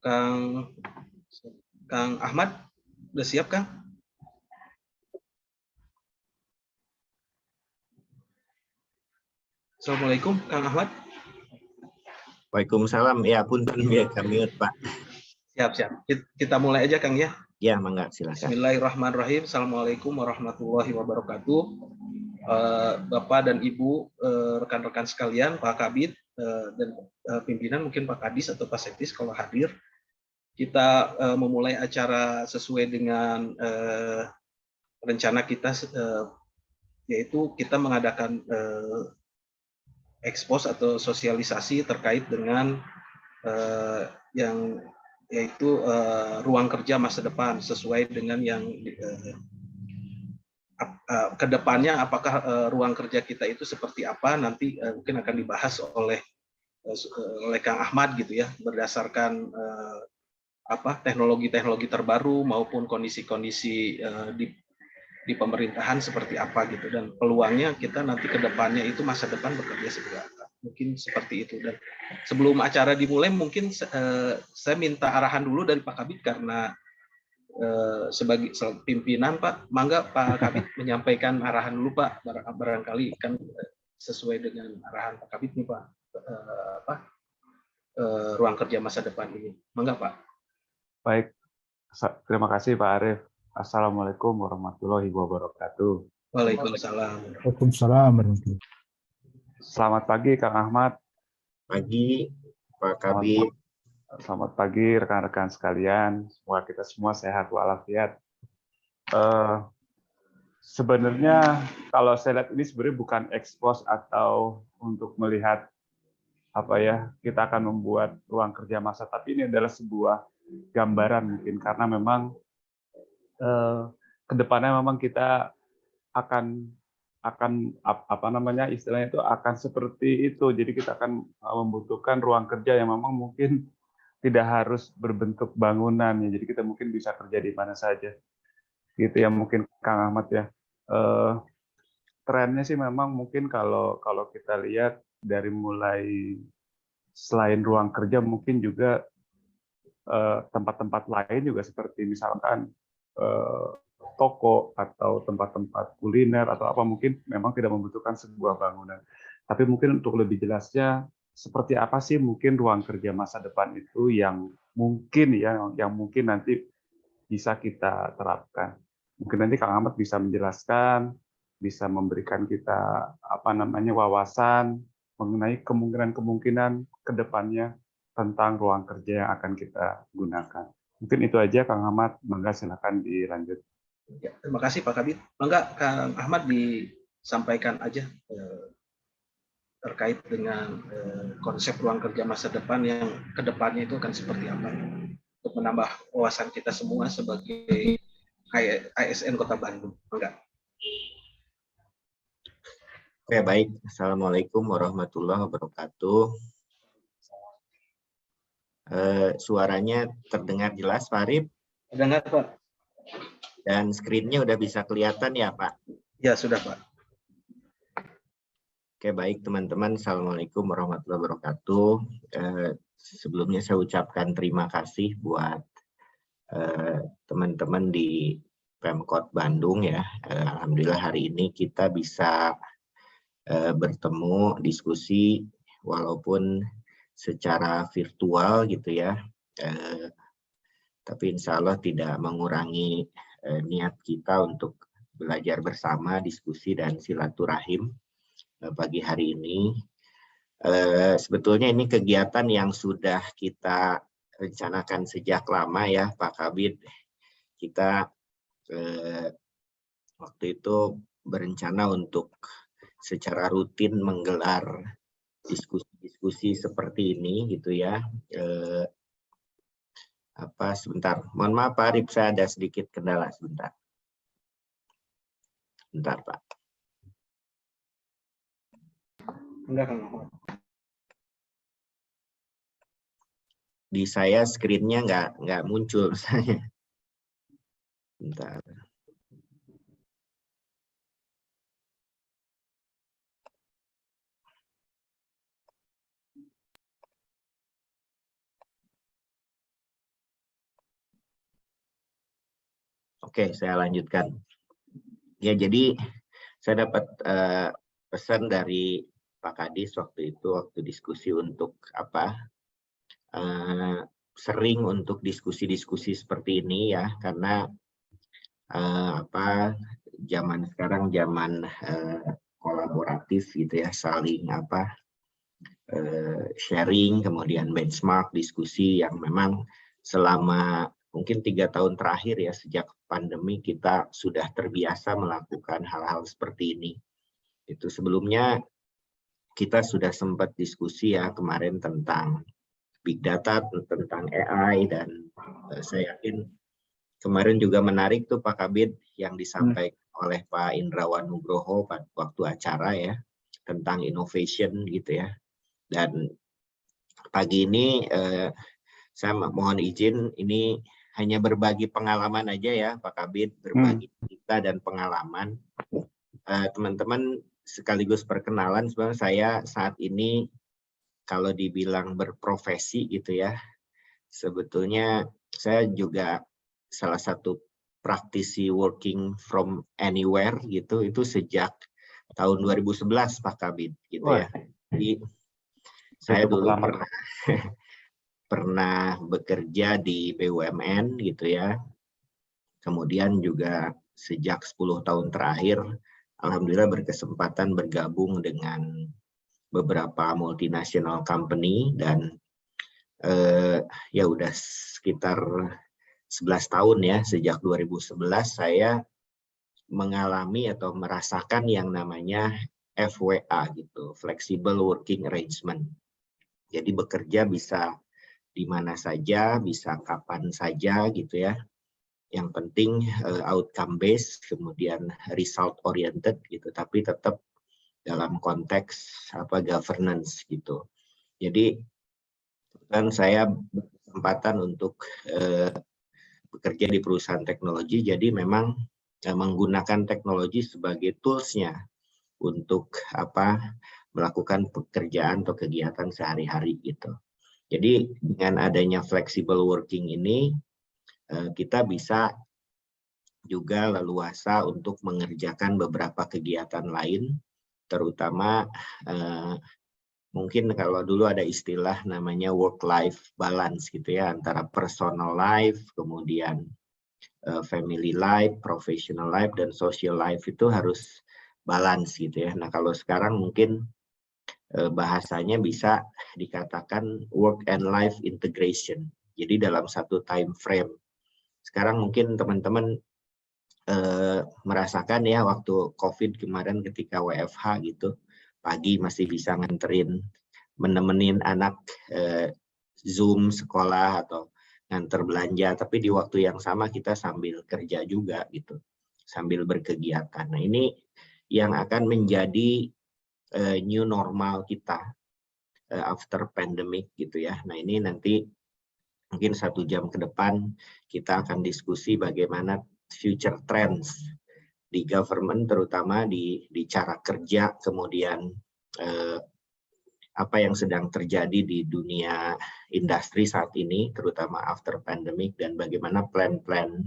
Kang Kang Ahmad, udah siap Kang? Assalamualaikum Kang Ahmad. Waalaikumsalam. Ya, punten ya kami Pak. Siap. Kita mulai aja Kang ya. Ya, mangga silakan. Bismillahirrahmanirrahim. Assalamualaikum warahmatullahi wabarakatuh. Bapak dan Ibu, rekan-rekan sekalian, Pak Kabid dan pimpinan, mungkin Pak Kadis atau Pak Sektis kalau hadir. Kita memulai acara sesuai dengan rencana kita, yaitu kita mengadakan ekspos atau sosialisasi terkait dengan yang yaitu ruang kerja masa depan sesuai dengan yang kedepannya, apakah ruang kerja kita itu seperti apa nanti mungkin akan dibahas oleh Kang Ahmad gitu ya, berdasarkan teknologi-teknologi terbaru maupun kondisi-kondisi di pemerintahan seperti apa gitu, dan peluangnya kita nanti kedepannya itu masa depan bekerja seperti apa, mungkin seperti itu. Dan sebelum acara dimulai mungkin saya minta arahan dulu dari Pak Kabid karena sebagai pimpinan. Pak, mangga Pak Kabid menyampaikan arahan dulu Pak, barangkali kan sesuai dengan arahan Pak Kabid nih Pak, ruang kerja masa depan ini. Mangga Pak. Baik, terima kasih Pak Arief. Assalamualaikum warahmatullahi wabarakatuh. Waalaikumsalam. Waalaikumsalam. Selamat pagi Kang Ahmad. Pagi Pak Kabid. Selamat pagi rekan-rekan sekalian. Semoga kita semua sehat walafiat. Sebenarnya kalau saya lihat ini sebenarnya bukan ekspos atau untuk melihat kita akan membuat ruang kerja masa, tapi ini adalah sebuah gambaran mungkin karena memang kedepannya memang kita akan istilahnya itu akan seperti itu. Jadi kita akan membutuhkan ruang kerja yang memang mungkin tidak harus berbentuk bangunan ya. Jadi kita mungkin bisa kerja di mana saja. Gitu ya mungkin Kang Ahmad ya. Trennya sih memang mungkin kalau kita lihat dari mulai selain ruang kerja mungkin juga tempat-tempat lain juga seperti misalkan toko atau tempat-tempat kuliner atau apa mungkin memang tidak membutuhkan sebuah bangunan. Tapi mungkin untuk lebih jelasnya seperti apa sih mungkin ruang kerja masa depan itu yang mungkin nanti bisa kita terapkan. Mungkin nanti Kang Ahmad bisa menjelaskan, bisa memberikan kita wawasan mengenai kemungkinan-kemungkinan ke depannya tentang ruang kerja yang akan kita gunakan. Mungkin itu aja Kang Ahmad, mangga silakan dilanjut. Ya, terima kasih Pak Kabid. Mangga Kang Ahmad disampaikan aja terkait dengan konsep ruang kerja masa depan yang kedepannya itu akan seperti apa, untuk menambah wawasan kita semua sebagai ASN Kota Bandung. Mangga. Oke, baik. Assalamualaikum warahmatullahi wabarakatuh. Suaranya terdengar jelas, Pak Arif? Terdengar, Pak. Dan screen-nya udah bisa kelihatan ya, Pak? Ya, sudah, Pak. Oke, baik teman-teman. Assalamualaikum warahmatullahi wabarakatuh. Sebelumnya saya ucapkan terima kasih buat teman-teman di Pemkot Bandung ya. Alhamdulillah hari ini kita bisa bertemu diskusi walaupun secara virtual gitu ya. Tapi insya Allah tidak mengurangi niat kita untuk belajar bersama, diskusi dan silaturahim pagi hari ini. Sebetulnya ini kegiatan yang sudah kita rencanakan sejak lama ya Pak Kabid. Kita waktu itu berencana untuk secara rutin menggelar diskusi-diskusi seperti ini gitu ya. Sebentar, mohon maaf Pak Arif, saya ada sedikit kendala sebentar. Bentar Pak. Enggak. Di saya screen-nya nggak muncul saya. Bentar. Oke, saya lanjutkan. Ya, jadi saya dapat pesan dari Pak Kadis waktu itu, waktu diskusi untuk sering untuk diskusi-diskusi seperti ini ya, karena zaman sekarang zaman kolaboratif gitu ya, saling sharing, kemudian benchmark, diskusi yang memang selama mungkin 3 tahun terakhir ya, sejak pandemi kita sudah terbiasa melakukan hal-hal seperti ini. Itu sebelumnya kita sudah sempat diskusi ya kemarin tentang big data, tentang AI, dan saya yakin kemarin juga menarik tuh Pak Kabid yang disampaikan oleh Pak Indrawan Nugroho waktu acara ya, tentang innovation gitu ya. Dan pagi ini saya mohon izin, ini hanya berbagi pengalaman aja ya Pak Kabid, berbagi cerita dan pengalaman. Teman-teman sekaligus perkenalan, sebenarnya saya saat ini kalau dibilang berprofesi gitu ya, sebetulnya saya juga salah satu praktisi working from anywhere gitu, itu sejak tahun 2011 Pak Kabid gitu ya. Jadi saya dulu pernah bekerja di BUMN gitu ya. Kemudian juga sejak 10 tahun terakhir, alhamdulillah berkesempatan bergabung dengan beberapa multinational company, dan ya udah sekitar 11 tahun ya, sejak 2011 saya mengalami atau merasakan yang namanya FWA gitu, Flexible Working Arrangement. Jadi bekerja bisa di mana saja, bisa kapan saja gitu ya. Yang penting outcome based, kemudian result oriented gitu, tapi tetap dalam konteks governance gitu. Jadi kan saya berkesempatan untuk bekerja di perusahaan teknologi, jadi memang menggunakan teknologi sebagai tools-nya untuk melakukan pekerjaan atau kegiatan sehari-hari gitu. Jadi dengan adanya flexible working ini, kita bisa juga leluasa untuk mengerjakan beberapa kegiatan lain, terutama mungkin kalau dulu ada istilah namanya work-life balance gitu ya, antara personal life, kemudian family life, professional life, dan social life itu harus balance gitu ya. Nah kalau sekarang mungkin bahasanya bisa dikatakan work and life integration. Jadi dalam satu time frame. Sekarang mungkin teman-teman merasakan ya waktu COVID kemarin ketika WFH gitu, pagi masih bisa nganterin, menemenin anak Zoom sekolah atau nganter belanja, tapi di waktu yang sama kita sambil kerja juga gitu, sambil berkegiatan. Nah ini yang akan menjadi new normal kita after pandemic gitu ya. Nah ini nanti mungkin 1 jam ke depan kita akan diskusi bagaimana future trends di government, terutama di cara kerja, kemudian apa yang sedang terjadi di dunia industri saat ini, terutama after pandemic, dan bagaimana plan-plan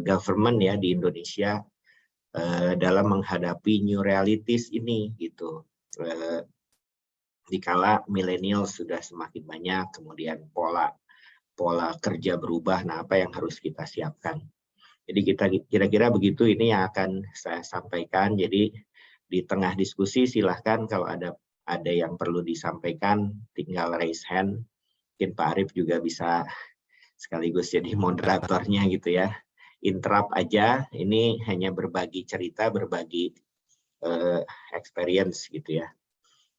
government ya di Indonesia dalam menghadapi new realities ini gitu. Dikala milenial sudah semakin banyak, kemudian pola kerja berubah, nah apa yang harus kita siapkan. Jadi kita kira-kira begitu ini yang akan saya sampaikan. Jadi di tengah diskusi silahkan kalau ada yang perlu disampaikan tinggal raise hand. Mungkin Pak Arief juga bisa sekaligus jadi moderatornya gitu ya. Interrupt aja, ini hanya berbagi cerita, berbagi experience gitu ya.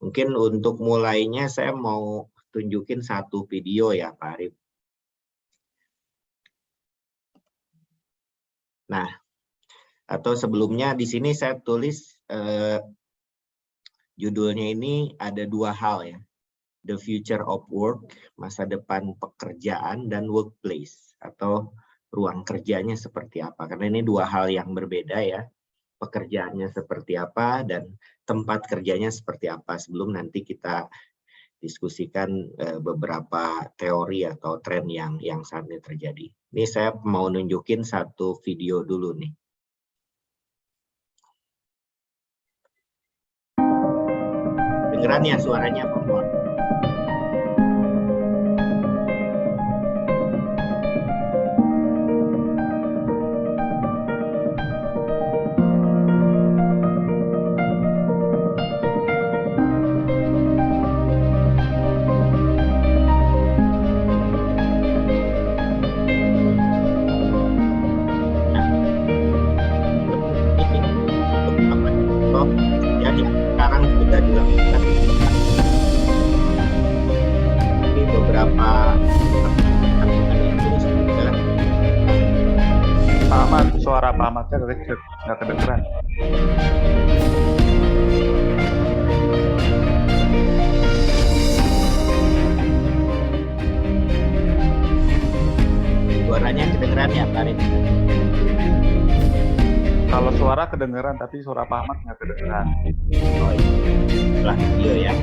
Mungkin untuk mulainya saya mau tunjukin satu video ya Pak Arief. Nah, atau sebelumnya di sini saya tulis judulnya ini ada 2 hal ya. The future of work, masa depan pekerjaan, dan workplace atau ruang kerjanya seperti apa. Karena ini 2 hal yang berbeda ya. Pekerjaannya seperti apa dan tempat kerjanya seperti apa, sebelum nanti kita diskusikan beberapa teori atau tren yang saat ini terjadi. Ini saya mau nunjukin satu video dulu nih. Dengeran ya suaranya, Pak Mon? Jadi sekarang sudah dilakukan ini beberapa Pak Ahmad, suara Pak Ahmadnya nggak kedengeran. Suaranya kedengeran ya, Pak Arif? Kalau suara kedengeran, tapi suara Pak Ahmad nggak kedengeran. Oh iya, setelah video ya.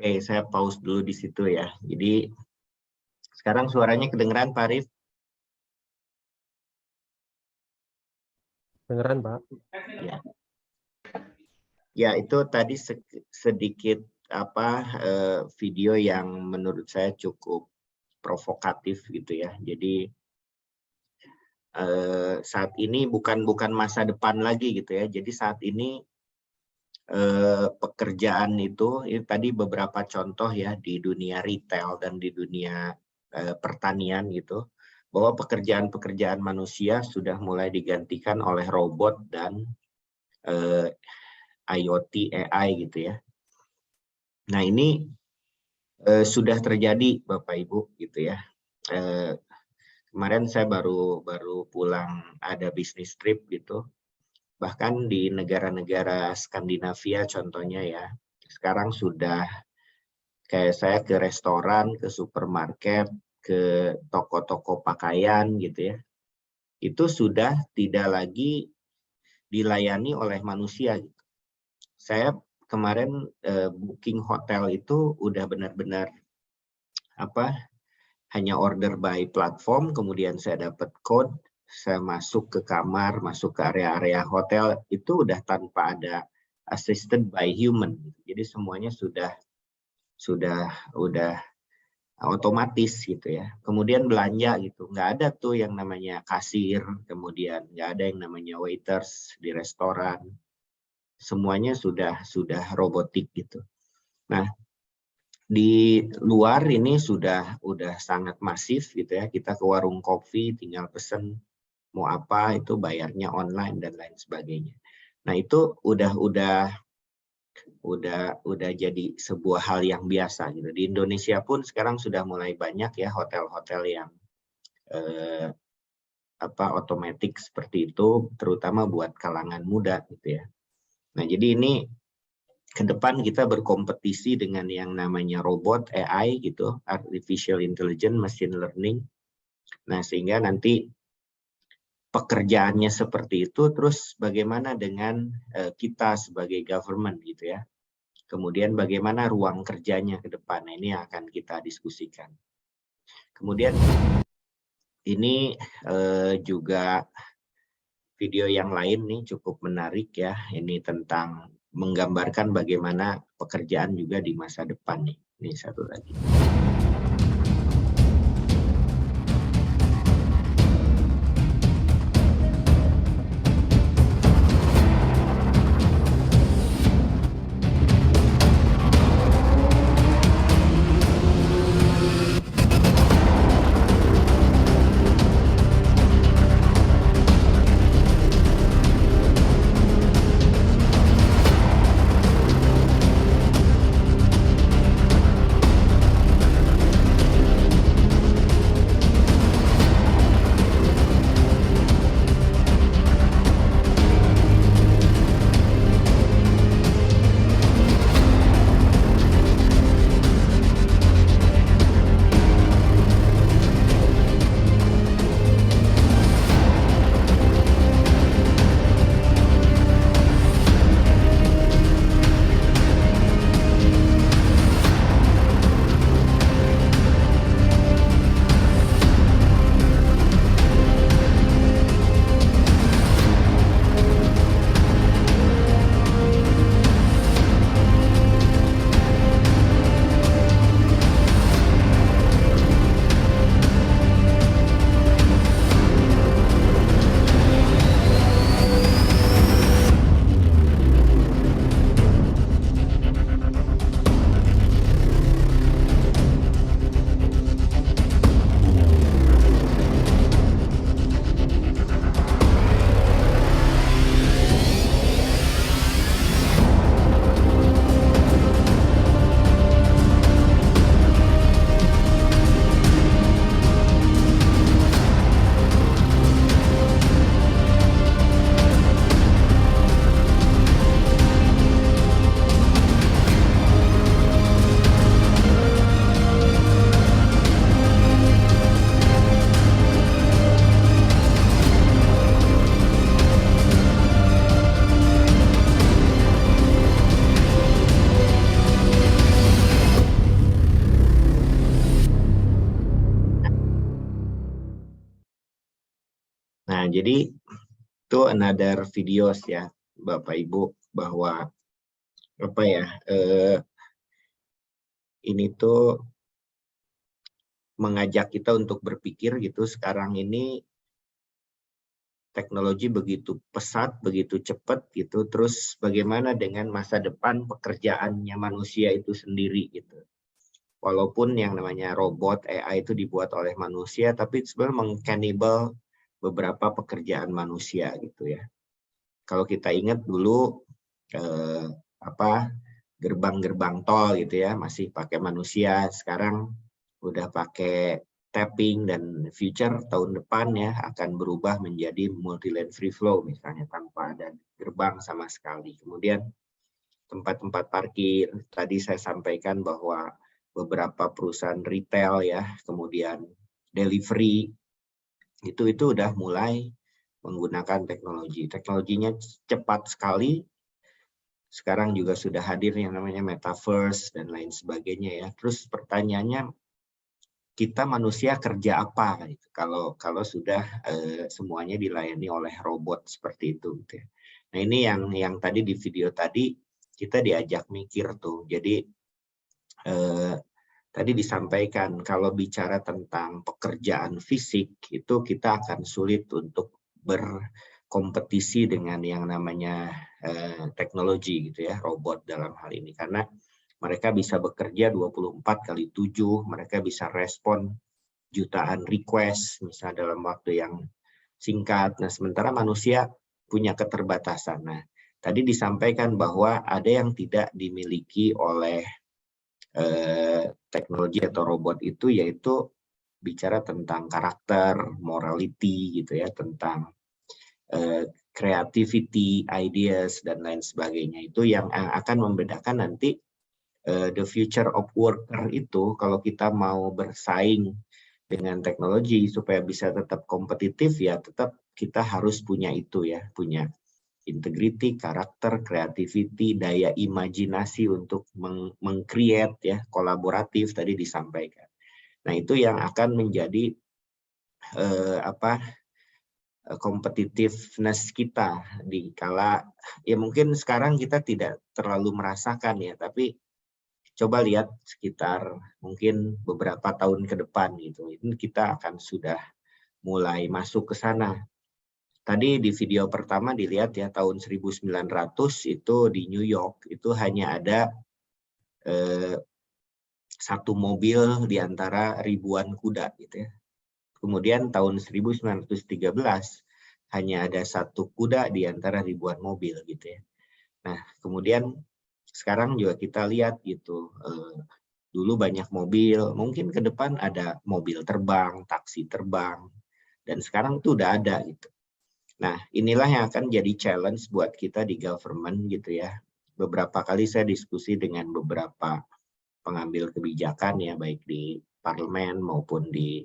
Oke, saya pause dulu di situ ya. Jadi sekarang suaranya kedengeran, Pak Arif? Kedengeran, Pak. Ya. Ya, itu tadi sedikit video yang menurut saya cukup provokatif gitu ya. Jadi saat ini bukan masa depan lagi gitu ya. Jadi saat ini pekerjaan itu tadi beberapa contoh ya di dunia retail dan di dunia pertanian gitu, bahwa pekerjaan-pekerjaan manusia sudah mulai digantikan oleh robot dan IoT AI gitu ya. Nah ini sudah terjadi Bapak Ibu gitu ya. Kemarin saya baru pulang ada bisnis trip gitu. Bahkan di negara-negara Skandinavia contohnya ya, sekarang sudah kayak saya ke restoran, ke supermarket, ke toko-toko pakaian gitu ya, itu sudah tidak lagi dilayani oleh manusia. Gitu. Saya kemarin booking hotel itu udah benar-benar hanya order by platform, kemudian saya dapat code, saya masuk ke kamar, masuk ke area-area hotel, itu udah tanpa ada assisted by human. Jadi semuanya sudah otomatis gitu ya. Kemudian belanja gitu, nggak ada tuh yang namanya kasir, kemudian nggak ada yang namanya waiters di restoran. Semuanya sudah robotik gitu. Nah, di luar ini sudah sangat masif gitu ya. Kita ke warung kopi tinggal pesen mau apa, itu bayarnya online dan lain sebagainya. Nah, itu udah jadi sebuah hal yang biasa gitu. Di Indonesia pun sekarang sudah mulai banyak ya hotel-hotel yang otomatis seperti itu, terutama buat kalangan muda gitu ya. Nah, jadi ini ke depan kita berkompetisi dengan yang namanya robot, AI gitu, artificial intelligence, machine learning. Nah, sehingga nanti pekerjaannya seperti itu, terus bagaimana dengan kita sebagai government gitu ya. Kemudian bagaimana ruang kerjanya ke depan, nah, ini akan kita diskusikan. Kemudian ini juga video yang lain nih cukup menarik ya, ini tentang menggambarkan bagaimana pekerjaan juga di masa depan nih. Ini satu lagi. Nah, jadi itu another videos ya, Bapak Ibu, bahwa ini tuh mengajak kita untuk berpikir gitu, sekarang ini teknologi begitu pesat, begitu cepat gitu, terus bagaimana dengan masa depan pekerjaannya manusia itu sendiri gitu. Walaupun yang namanya robot, AI itu dibuat oleh manusia, tapi sebenarnya mengcannibal beberapa pekerjaan manusia gitu ya. Kalau kita ingat dulu gerbang-gerbang tol gitu ya, masih pakai manusia, sekarang udah pakai tapping, dan future tahun depan ya akan berubah menjadi multi-lane free flow misalnya, tanpa ada gerbang sama sekali. Kemudian tempat-tempat parkir, tadi saya sampaikan bahwa beberapa perusahaan retail ya, kemudian delivery, itu udah mulai menggunakan teknologi. Teknologinya cepat sekali. Sekarang juga sudah hadir yang namanya metaverse dan lain sebagainya ya. Terus pertanyaannya, kita manusia kerja apa gitu, kalau sudah semuanya dilayani oleh robot seperti itu gitu ya. Nah, ini yang tadi di video tadi kita diajak mikir tuh. Jadi tadi disampaikan kalau bicara tentang pekerjaan fisik itu kita akan sulit untuk berkompetisi dengan yang namanya teknologi gitu ya, robot dalam hal ini, karena mereka bisa bekerja 24/7, mereka bisa respon jutaan request misalnya dalam waktu yang singkat. Nah, sementara manusia punya keterbatasan. Nah, tadi disampaikan bahwa ada yang tidak dimiliki oleh teknologi atau robot itu, yaitu bicara tentang karakter, morality gitu ya, tentang creativity, ideas dan lain sebagainya. Itu yang akan membedakan nanti the future of worker itu. Kalau kita mau bersaing dengan teknologi supaya bisa tetap kompetitif, ya tetap kita harus punya itu ya, punya integrity, karakter, creativity, daya imajinasi untuk meng-create ya, kolaboratif tadi disampaikan. Nah, itu yang akan menjadi competitiveness kita di kala ya mungkin sekarang kita tidak terlalu merasakan ya, tapi coba lihat sekitar mungkin beberapa tahun ke depan gitu, ini kita akan sudah mulai masuk ke sana. Tadi di video pertama dilihat ya, tahun 1900 itu di New York itu hanya ada satu mobil di antara ribuan kuda gitu ya. Kemudian tahun 1913 hanya ada satu kuda di antara ribuan mobil gitu ya. Nah, kemudian sekarang juga kita lihat gitu, dulu banyak mobil, mungkin ke depan ada mobil terbang, taksi terbang, dan sekarang tuh udah ada gitu. Nah, inilah yang akan jadi challenge buat kita di government gitu ya. Beberapa kali saya diskusi dengan beberapa pengambil kebijakan ya, baik di parlemen maupun di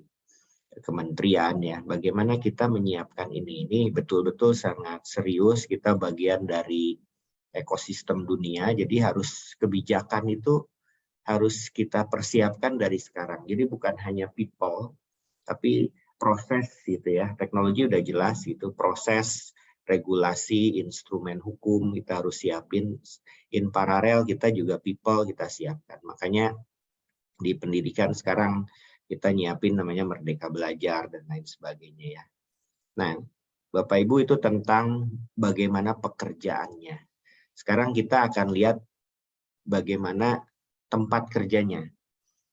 kementerian ya, bagaimana kita menyiapkan ini betul-betul sangat serius, kita bagian dari ekosistem dunia, jadi harus kebijakan itu harus kita persiapkan dari sekarang. Jadi bukan hanya people, tapi proses gitu ya. Teknologi udah jelas gitu, proses, regulasi, instrumen hukum kita harus siapin. In paralel kita juga people kita siapkan. Makanya di pendidikan sekarang kita nyiapin namanya Merdeka Belajar dan lain sebagainya ya. Nah, Bapak Ibu, itu tentang bagaimana pekerjaannya. Sekarang kita akan lihat bagaimana tempat kerjanya.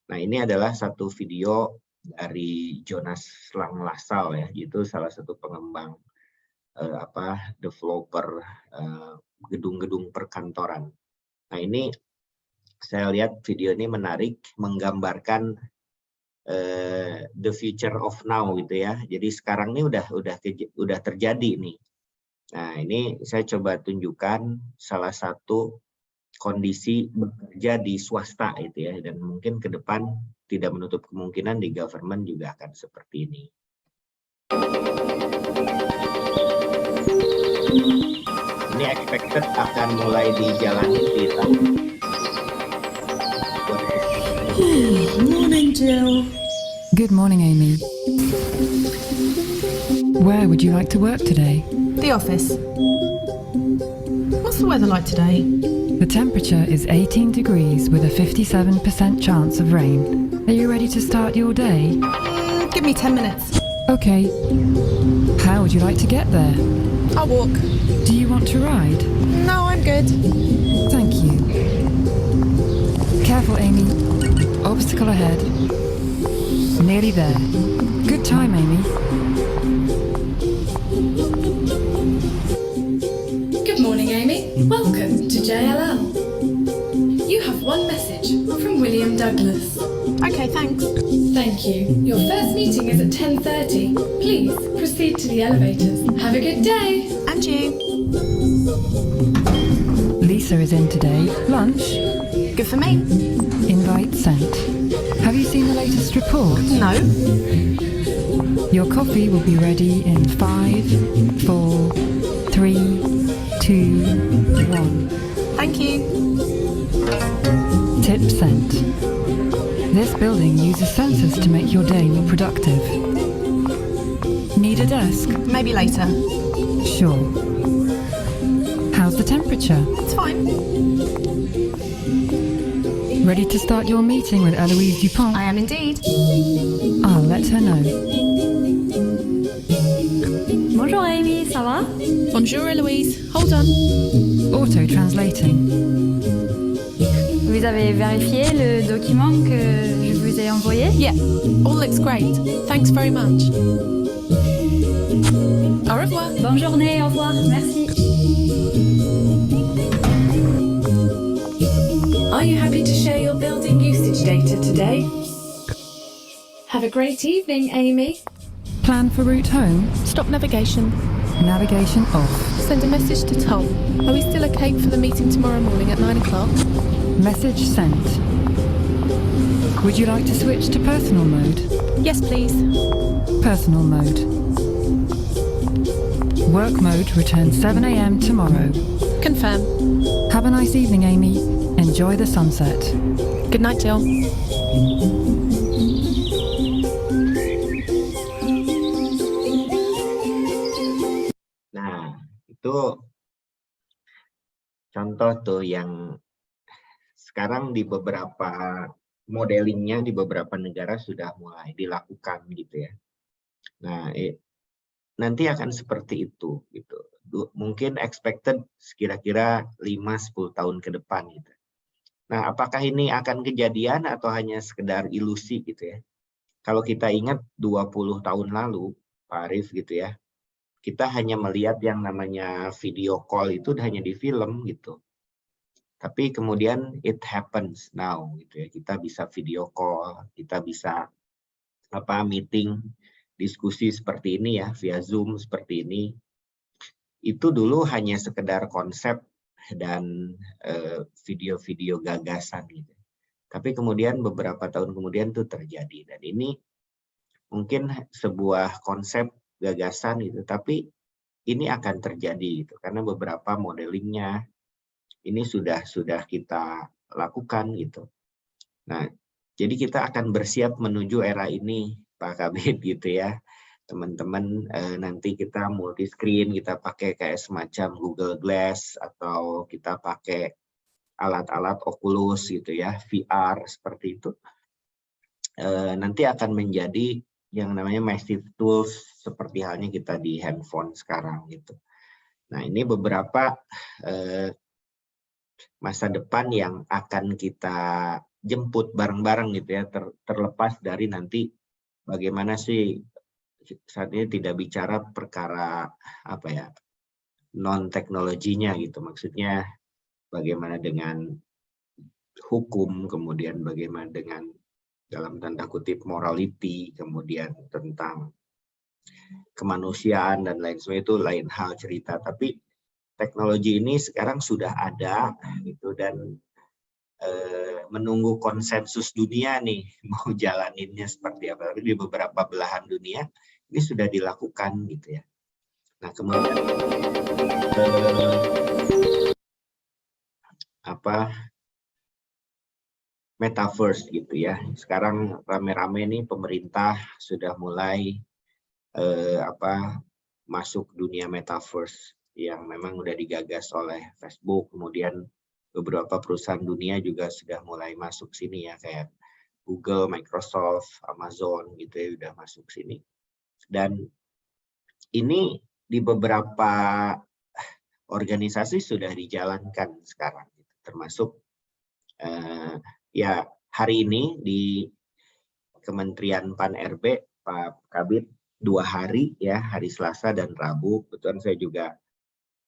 Nah, ini adalah satu video dari Jonas Lang LaSalle ya, itu salah satu pengembang developer gedung-gedung perkantoran. Nah, ini saya lihat video ini menarik, menggambarkan the future of now gitu ya. Jadi sekarang ini udah terjadi nih. Nah, ini saya coba tunjukkan salah satu kondisi bekerja di swasta itu ya, dan mungkin ke depan tidak menutup kemungkinan di government juga akan seperti ini. Ini expected akan mulai dijalani di tahun. Morning, Jill. Good morning, Amy. Where would you like to work today? The office. What's the weather like today? The temperature is 18 degrees with a 57% chance of rain. Are you ready to start your day? Give me 10 minutes. Okay. How would you like to get there? I'll walk. Do you want to ride? No, I'm good. Thank you. Careful, Amy. Obstacle ahead. Nearly there. Good time, Amy. Good morning, Amy. Welcome to JLL. You have one message from William Douglas. Okay, thanks. Thank you. Your first meeting is at 10:30. Please proceed to the elevators. Have a good day. And you. Lisa is in today. Lunch? Good for me. Invite sent. Have you seen the latest report? No. Your coffee will be ready in 5, 4, 3, 2, 1. Thank you. Tip sent. This building uses sensors to make your day more productive. Need a desk? Maybe later. Sure. How's the temperature? It's fine. Ready to start your meeting with Eloise Dupont? I am indeed. I'll let her know. Bonjour Amy, ça va? Bonjour, Eloise. Hold on. Auto translating. Vous avez vérifié le document que je vous ai envoyé? Yeah, all looks great. Thanks very much. Au revoir. Bonne journée, au revoir, merci. Are you happy to share your building usage data today? Have a great evening, Amy. Plan for route home? Stop navigation. Navigation off. Send a message to Tom. Are we still okay for the meeting tomorrow morning at 9 o'clock? Message sent. Would you like to switch to personal mode? Yes, please. Personal mode. Work mode returns 7 a.m. tomorrow. Confirm. Have a nice evening, Amy. Enjoy the sunset. Good night, Jill. Nah, itu contoh tuh yang sekarang di beberapa modelingnya di beberapa negara sudah mulai dilakukan gitu ya. Nah, nanti akan seperti itu gitu. Mungkin expected kira-kira 5-10 tahun ke depan gitu. Nah, apakah ini akan kejadian atau hanya sekedar ilusi gitu ya? Kalau kita ingat 20 tahun lalu, Pak Arief gitu ya, kita hanya melihat yang namanya video call itu hanya di film gitu. Tapi kemudian it happens now gitu ya. Kita bisa video call, kita bisa meeting, diskusi seperti ini ya, via Zoom seperti ini. Itu dulu hanya sekedar konsep dan video-video gagasan gitu. Tapi kemudian beberapa tahun kemudian itu terjadi, dan ini mungkin sebuah konsep gagasan gitu, tapi ini akan terjadi gitu karena beberapa modelingnya ini sudah kita lakukan gitu. Nah, jadi kita akan bersiap menuju era ini, Pak Kabid gitu ya. Teman-teman, nanti kita multi screen, kita pakai kayak semacam Google Glass atau kita pakai alat-alat Oculus gitu ya, VR seperti itu. Nanti akan menjadi yang namanya massive tools seperti halnya kita di handphone sekarang gitu. Nah, ini beberapa masa depan yang akan kita jemput bareng-bareng gitu ya, terlepas dari nanti bagaimana sih saat ini tidak bicara perkara apa ya, non teknologinya gitu, maksudnya bagaimana dengan hukum, kemudian bagaimana dengan dalam tanda kutip morality, kemudian tentang kemanusiaan dan lain sebagainya, itu lain hal cerita. Tapi teknologi ini sekarang sudah ada gitu, dan menunggu konsensus dunia nih mau jalaninnya seperti apa. Tapi di beberapa belahan dunia ini sudah dilakukan gitu ya. Nah, kemudian metaverse gitu ya. Sekarang rame-rame nih pemerintah sudah mulai masuk dunia metaverse yang memang udah digagas oleh Facebook, kemudian beberapa perusahaan dunia juga sudah mulai masuk sini ya, kayak Google, Microsoft, Amazon gitu ya, udah masuk sini. Dan ini di beberapa organisasi sudah dijalankan sekarang, termasuk ya hari ini di Kementerian Pan-RB, Pak Kabid, 2 hari ya, hari Selasa dan Rabu. Kebetulan saya juga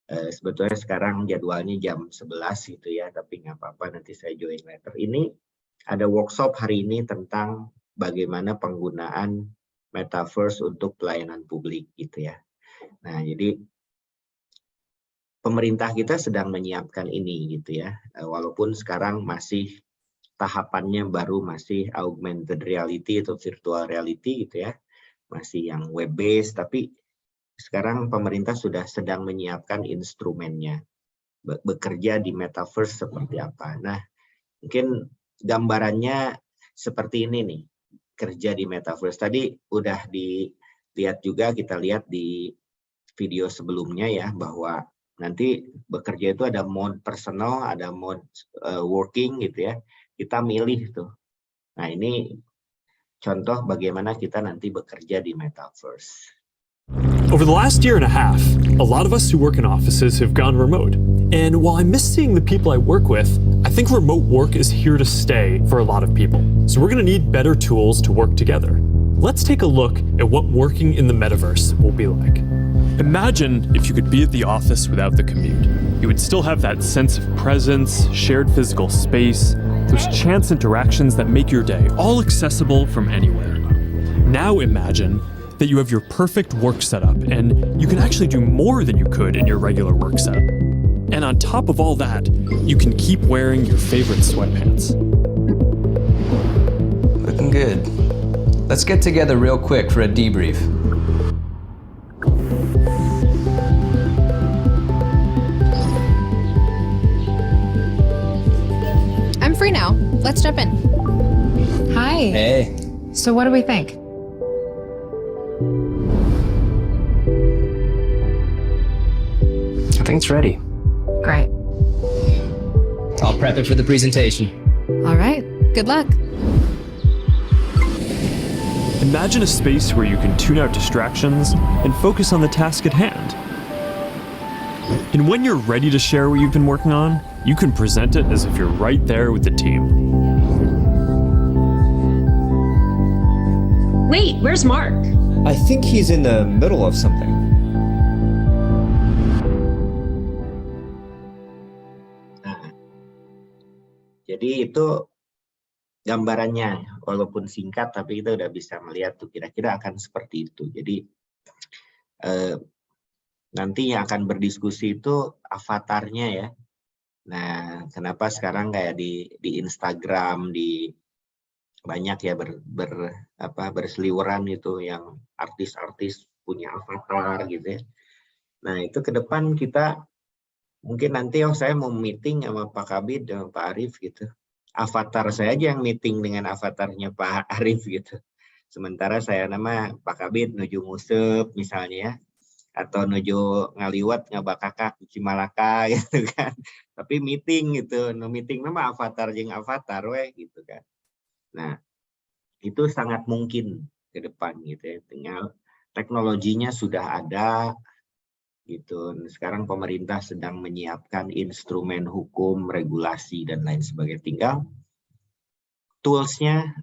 sebetulnya sekarang jadwalnya jam 11 gitu ya, tapi nggak apa-apa, nanti saya join later. Ini ada workshop hari ini tentang bagaimana penggunaan metaverse untuk pelayanan publik gitu ya. Nah, jadi pemerintah kita sedang menyiapkan ini gitu ya, walaupun sekarang masih tahapannya baru masih augmented reality atau virtual reality gitu ya, masih yang web based, tapi sekarang pemerintah sudah sedang menyiapkan instrumennya, bekerja di metaverse seperti apa. Nah, mungkin gambarannya seperti ini nih, kerja di metaverse. Tadi udah dilihat juga, kita lihat di video sebelumnya ya, bahwa nanti bekerja itu ada mode personal, ada mode working gitu ya. Kita milih tuh. Nah, ini contoh bagaimana kita nanti bekerja di metaverse. Over the last year and a half, a lot of us who work in offices have gone remote, And while I miss seeing the people I work with, I think remote work is here to stay for a lot of people. So we're going to need better tools to work together. Let's take a look at what working in the metaverse will be like. Imagine if you could be at the office without the commute. You would still have that sense of presence, shared physical space, those chance interactions that make your day all accessible from anywhere. Now imagine that you have your perfect work setup and you can actually do more than you could in your regular work setup. And on top of all that, you can keep wearing your favorite sweatpants. Looking good. Let's get together real quick for a debrief. I'm free now. Let's jump in. Hi. Hey. So what do we think? I think it's ready. Great. I'll prep it for the presentation. All right. Good luck. Imagine a space where you can tune out distractions and focus on the task at hand. And when you're ready to share what you've been working on, you can present it as if you're right there with the team. Wait, where's Mark? I think he's in the middle of something. Jadi itu gambarannya, walaupun singkat tapi kita udah bisa melihat tuh kira-kira akan seperti itu. Jadi nanti yang akan berdiskusi itu avatarnya ya. Nah, kenapa sekarang kayak di Instagram, di banyak ya berseliweran itu yang artis-artis punya avatar gitu ya. Nah, itu ke depan kita mungkin nanti saya mau meeting sama Pak Kabid dan Pak Arief gitu. Avatar saya aja yang meeting dengan avatarnya Pak Arief gitu. Sementara saya nama Pak Kabid nuju Ngusep misalnya ya. Atau nuju ngaliwat ngabakakak Cimalaka gitu kan. Tapi meeting gitu. Meeting nama avatar jeung avatar weh gitu kan. Nah, itu sangat mungkin ke depan gitu ya. Tinggal teknologinya sudah ada gitu. Sekarang pemerintah sedang menyiapkan instrumen hukum, regulasi dan lain sebagainya. Tinggal toolsnya,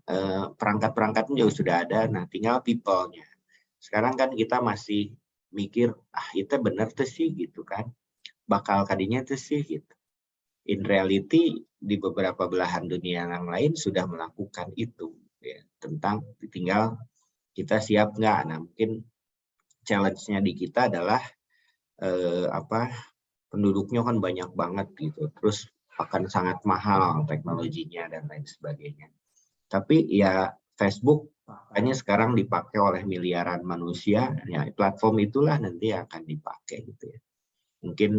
perangkat-perangkatnya juga sudah ada. Nah, tinggal people-nya. Sekarang kan kita masih mikir, itu bener tuh sih gitu kan. Bakal kadinya tuh sih gitu. In reality di beberapa belahan dunia yang lain sudah melakukan itu. Ya, tentang tinggal kita siap nggak. Nah, mungkin challenge-nya di kita adalah penduduknya kan banyak banget gitu, terus akan sangat mahal teknologinya dan lain sebagainya. Tapi ya Facebook makanya sekarang dipakai oleh miliaran manusia, ya platform itulah nanti akan dipakai gitu ya. Mungkin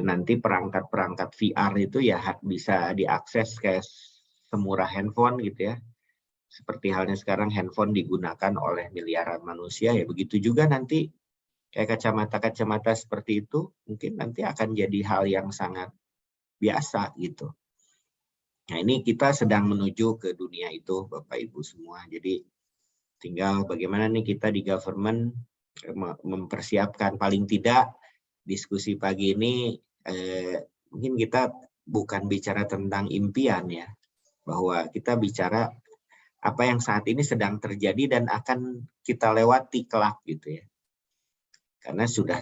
nanti perangkat-perangkat VR itu ya bisa diakses kayak semurah handphone gitu ya. Seperti halnya sekarang handphone digunakan oleh miliaran manusia, ya begitu juga nanti kayak kacamata-kacamata seperti itu mungkin nanti akan jadi hal yang sangat biasa gitu. Nah, ini kita sedang menuju ke dunia itu Bapak Ibu semua. Jadi tinggal bagaimana nih kita di government mempersiapkan. Paling tidak diskusi pagi ini mungkin kita bukan bicara tentang impian ya, bahwa kita bicara apa yang saat ini sedang terjadi dan akan kita lewati kelak gitu ya. Karena sudah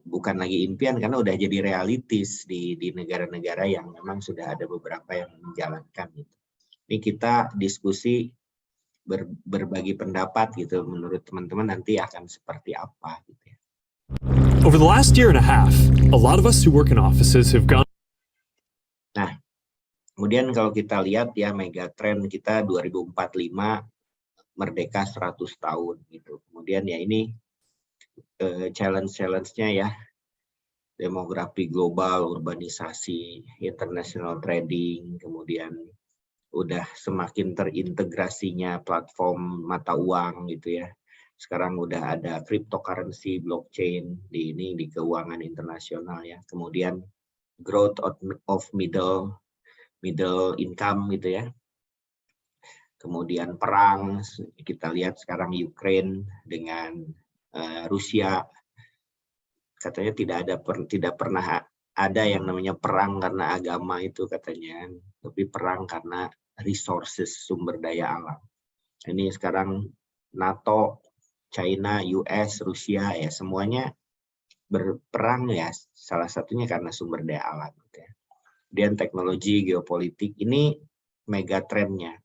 bukan lagi impian, karena udah jadi realitis di negara-negara yang memang sudah ada beberapa yang menjalankan gitu. Ini kita diskusi berbagi pendapat gitu, menurut teman-teman nanti akan seperti apa gitu ya. Over the last year and a half, a lot of us who work in offices have gone. Nah, kemudian kalau kita lihat ya megatrend kita 2045 merdeka 100 tahun gitu. Kemudian ya ini challenge-nya ya, demografi global, urbanisasi, international trading, kemudian udah semakin terintegrasinya platform mata uang gitu ya. Sekarang udah ada cryptocurrency, blockchain di keuangan internasional ya. Kemudian growth of middle income gitu ya. Kemudian perang, kita lihat sekarang Ukraine dengan Rusia, katanya tidak pernah ada yang namanya perang karena agama itu katanya, tapi perang karena resources, sumber daya alam. Ini sekarang NATO, China, US, Rusia ya semuanya berperang ya salah satunya karena sumber daya alam. Gitu ya. Kemudian teknologi, geopolitik ini mega trendnya.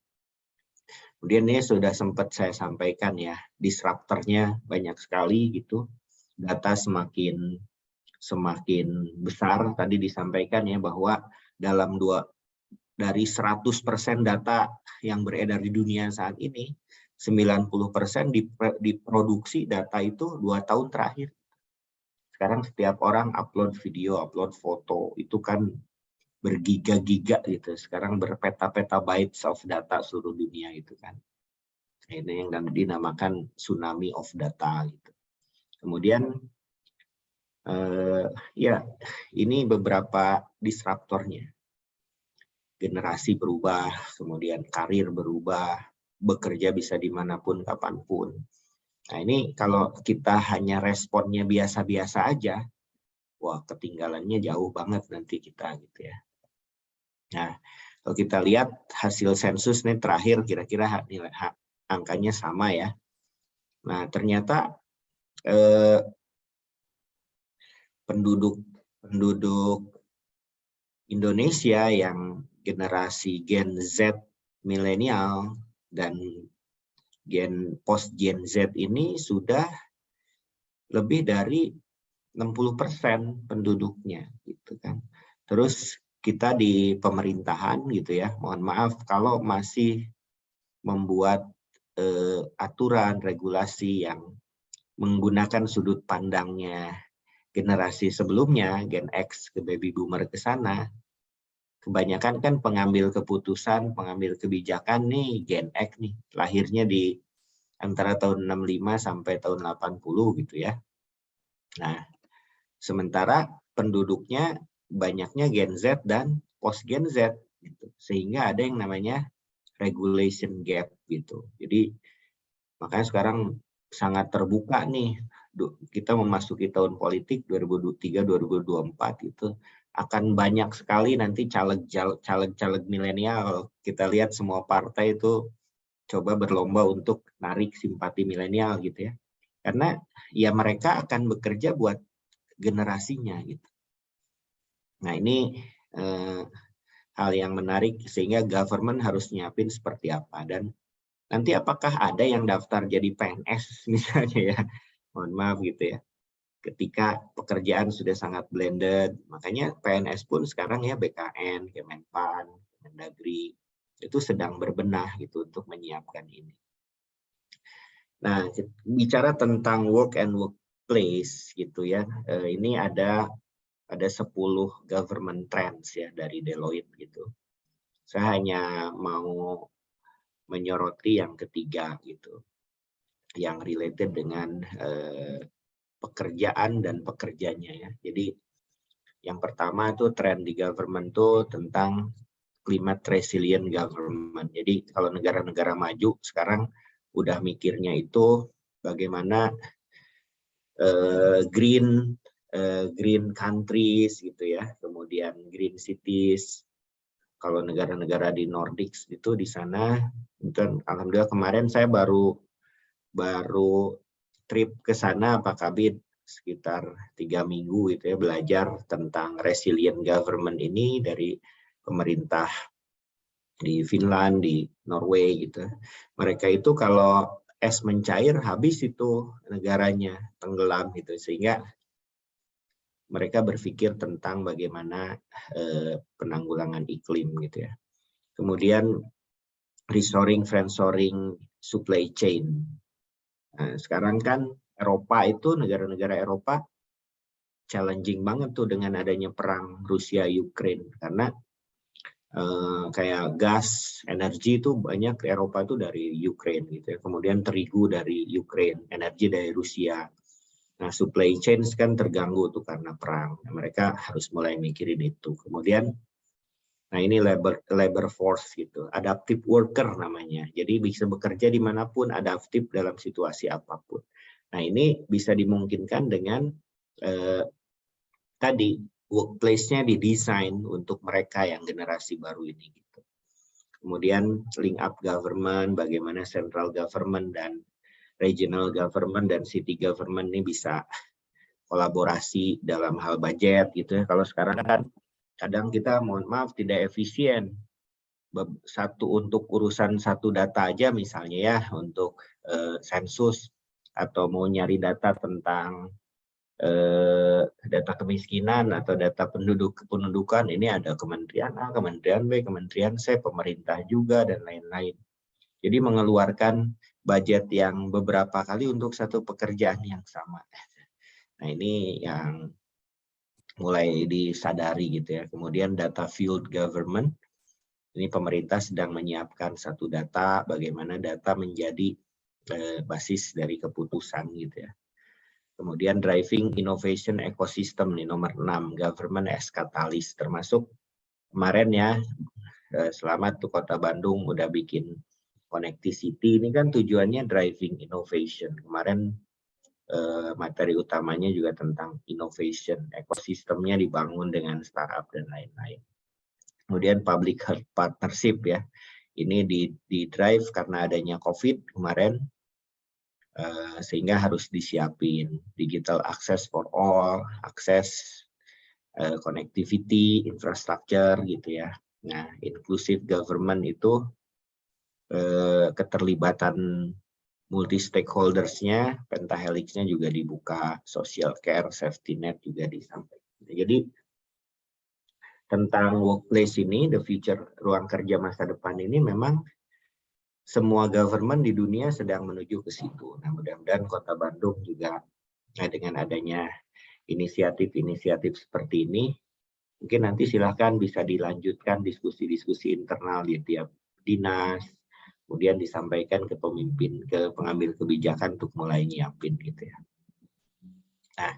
Kemudian ini sudah sempat saya sampaikan ya, disruptornya banyak sekali gitu. Data semakin besar, tadi disampaikan ya bahwa dalam dari 100% data yang beredar di dunia saat ini, 90% diproduksi data itu 2 tahun terakhir. Sekarang setiap orang upload video, upload foto, itu kan bergiga-giga gitu. Sekarang berpeta-petabytes of data seluruh dunia itu kan. Ini yang dinamakan tsunami of data gitu. Kemudian ya ini beberapa disruptornya. Generasi berubah, kemudian karir berubah, bekerja bisa dimanapun, kapanpun. Nah ini kalau kita hanya responnya biasa-biasa aja, wah ketinggalannya jauh banget nanti kita gitu ya. Nah kalau kita lihat hasil sensus nih terakhir kira-kira nilai angkanya sama ya. Nah ternyata penduduk Indonesia yang generasi Gen Z milenial dan post Gen Z ini sudah lebih dari 60% penduduknya gitu kan. Terus kita di pemerintahan gitu ya, mohon maaf kalau masih membuat aturan regulasi yang menggunakan sudut pandangnya generasi sebelumnya, Gen X ke baby boomer ke sana. Kebanyakan kan pengambil keputusan, pengambil kebijakan nih Gen X nih, lahirnya di antara tahun 65 sampai tahun 80 gitu ya. Nah, sementara penduduknya banyaknya Gen Z dan post Gen Z gitu. Sehingga ada yang namanya regulation gap gitu. Jadi makanya sekarang sangat terbuka nih, kita memasuki tahun politik 2023-2024 itu akan banyak sekali nanti caleg-caleg milenial. Kita lihat semua partai itu coba berlomba untuk narik simpati milenial gitu ya. Karena ya mereka akan bekerja buat generasinya gitu. Nah ini hal yang menarik sehingga government harus nyiapin seperti apa. Dan nanti apakah ada yang daftar jadi PNS misalnya ya. Mohon maaf gitu ya. Ketika pekerjaan sudah sangat blended, makanya PNS pun sekarang ya BKN, Kemenpan, Kemendagri itu sedang berbenah gitu untuk menyiapkan ini. Nah, bicara tentang work and workplace gitu ya, ini ada 10 government trends ya dari Deloitte gitu. Saya hanya mau menyoroti yang ketiga gitu, yang related dengan pekerjaan dan pekerjanya ya. Jadi yang pertama itu tren di government itu tentang climate resilient government. Jadi kalau negara-negara maju sekarang udah mikirnya itu bagaimana green countries gitu ya, kemudian green cities. Kalau negara-negara di Nordics itu di sana, dan alhamdulillah kemarin saya baru trip ke sana Pak Kabid sekitar 3 minggu gitu ya, belajar tentang resilient government ini dari pemerintah di Finland, di Norway gitu. Mereka itu kalau es mencair habis itu negaranya tenggelam gitu, sehingga mereka berpikir tentang bagaimana penanggulangan iklim gitu ya. Kemudian reshoring, friendshoring, supply chain. Nah, sekarang kan Eropa itu, negara-negara Eropa challenging banget tuh dengan adanya perang Rusia-Ukraine. Karena kayak gas, energi itu banyak Eropa itu dari Ukraine gitu ya. Kemudian terigu dari Ukraine, energi dari Rusia. Nah, supply chain kan terganggu tuh karena perang. Nah, mereka harus mulai mikirin itu. Kemudian, nah ini labor force gitu, adaptive worker namanya. Jadi bisa bekerja dimanapun, adaptif dalam situasi apapun. Nah ini bisa dimungkinkan dengan tadi workplace-nya didesain untuk mereka yang generasi baru ini gitu. Kemudian link up government, bagaimana central government dan regional government dan city government ini bisa kolaborasi dalam hal budget gitu ya. Kalau sekarang kan kadang kita mohon maaf tidak efisien. Satu untuk urusan satu data aja misalnya ya, untuk sensus atau mau nyari data tentang data kemiskinan atau data kependudukan, ini ada Kementerian A, Kementerian B, Kementerian C, pemerintah juga dan lain-lain. Jadi mengeluarkan budget yang beberapa kali untuk satu pekerjaan yang sama. Nah ini yang mulai disadari gitu ya. Kemudian data fueled government. Ini pemerintah sedang menyiapkan satu data, bagaimana data menjadi basis dari keputusan gitu ya. Kemudian driving innovation ecosystem nih nomor 6, government as catalyst, termasuk kemarin ya, selamat tuh Kota Bandung udah bikin connectivity, ini kan tujuannya driving innovation. Kemarin materi utamanya juga tentang innovation, ekosistemnya dibangun dengan startup dan lain-lain. Kemudian public health partnership ya, ini di drive karena adanya COVID kemarin, sehingga harus disiapin digital access for all, akses connectivity, infrastructure gitu ya. Nah, inclusive government itu keterlibatan multi stakeholders-nya, pentahelix-nya juga dibuka, social care, safety net juga disampaikan. Jadi tentang workplace ini, the future, ruang kerja masa depan ini memang semua government di dunia sedang menuju ke situ. Nah, mudah-mudahan Kota Bandung juga dengan adanya inisiatif-inisiatif seperti ini, mungkin nanti silahkan bisa dilanjutkan diskusi-diskusi internal di tiap dinas, kemudian disampaikan ke pemimpin, ke pengambil kebijakan untuk mulai nyiapin gitu ya. Nah,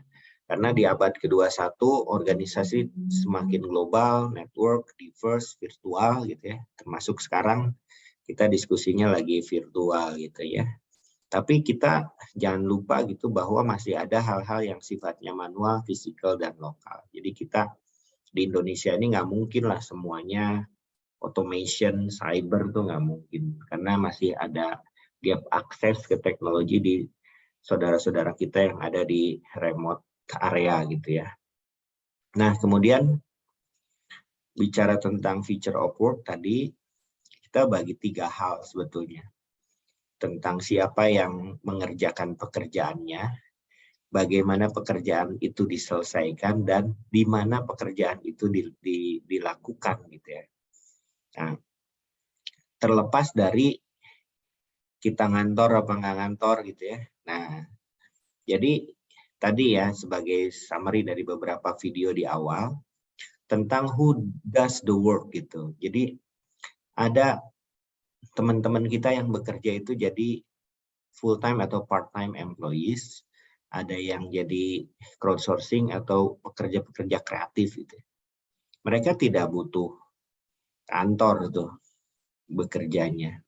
karena di abad ke-21 organisasi semakin global, network, diverse, virtual gitu ya. Termasuk sekarang kita diskusinya lagi virtual gitu ya. Tapi kita jangan lupa gitu bahwa masih ada hal-hal yang sifatnya manual, fisikal, dan lokal. Jadi kita di Indonesia ini nggak mungkin lah semuanya automation, cyber tuh nggak mungkin. Karena masih ada gap akses ke teknologi di saudara-saudara kita yang ada di remote area gitu ya. Nah, kemudian bicara tentang future of work tadi, kita bagi 3 hal sebetulnya. Tentang siapa yang mengerjakan pekerjaannya, bagaimana pekerjaan itu diselesaikan, dan di mana pekerjaan itu dilakukan gitu ya. Nah, terlepas dari kita ngantor apa nggak ngantor gitu ya. Nah, jadi tadi ya sebagai summary dari beberapa video di awal tentang who does the work gitu. Jadi ada teman-teman kita yang bekerja itu jadi full time atau part time employees, ada yang jadi crowdsourcing atau pekerja-pekerja kreatif gitu. Mereka tidak butuh kantor tuh bekerjanya.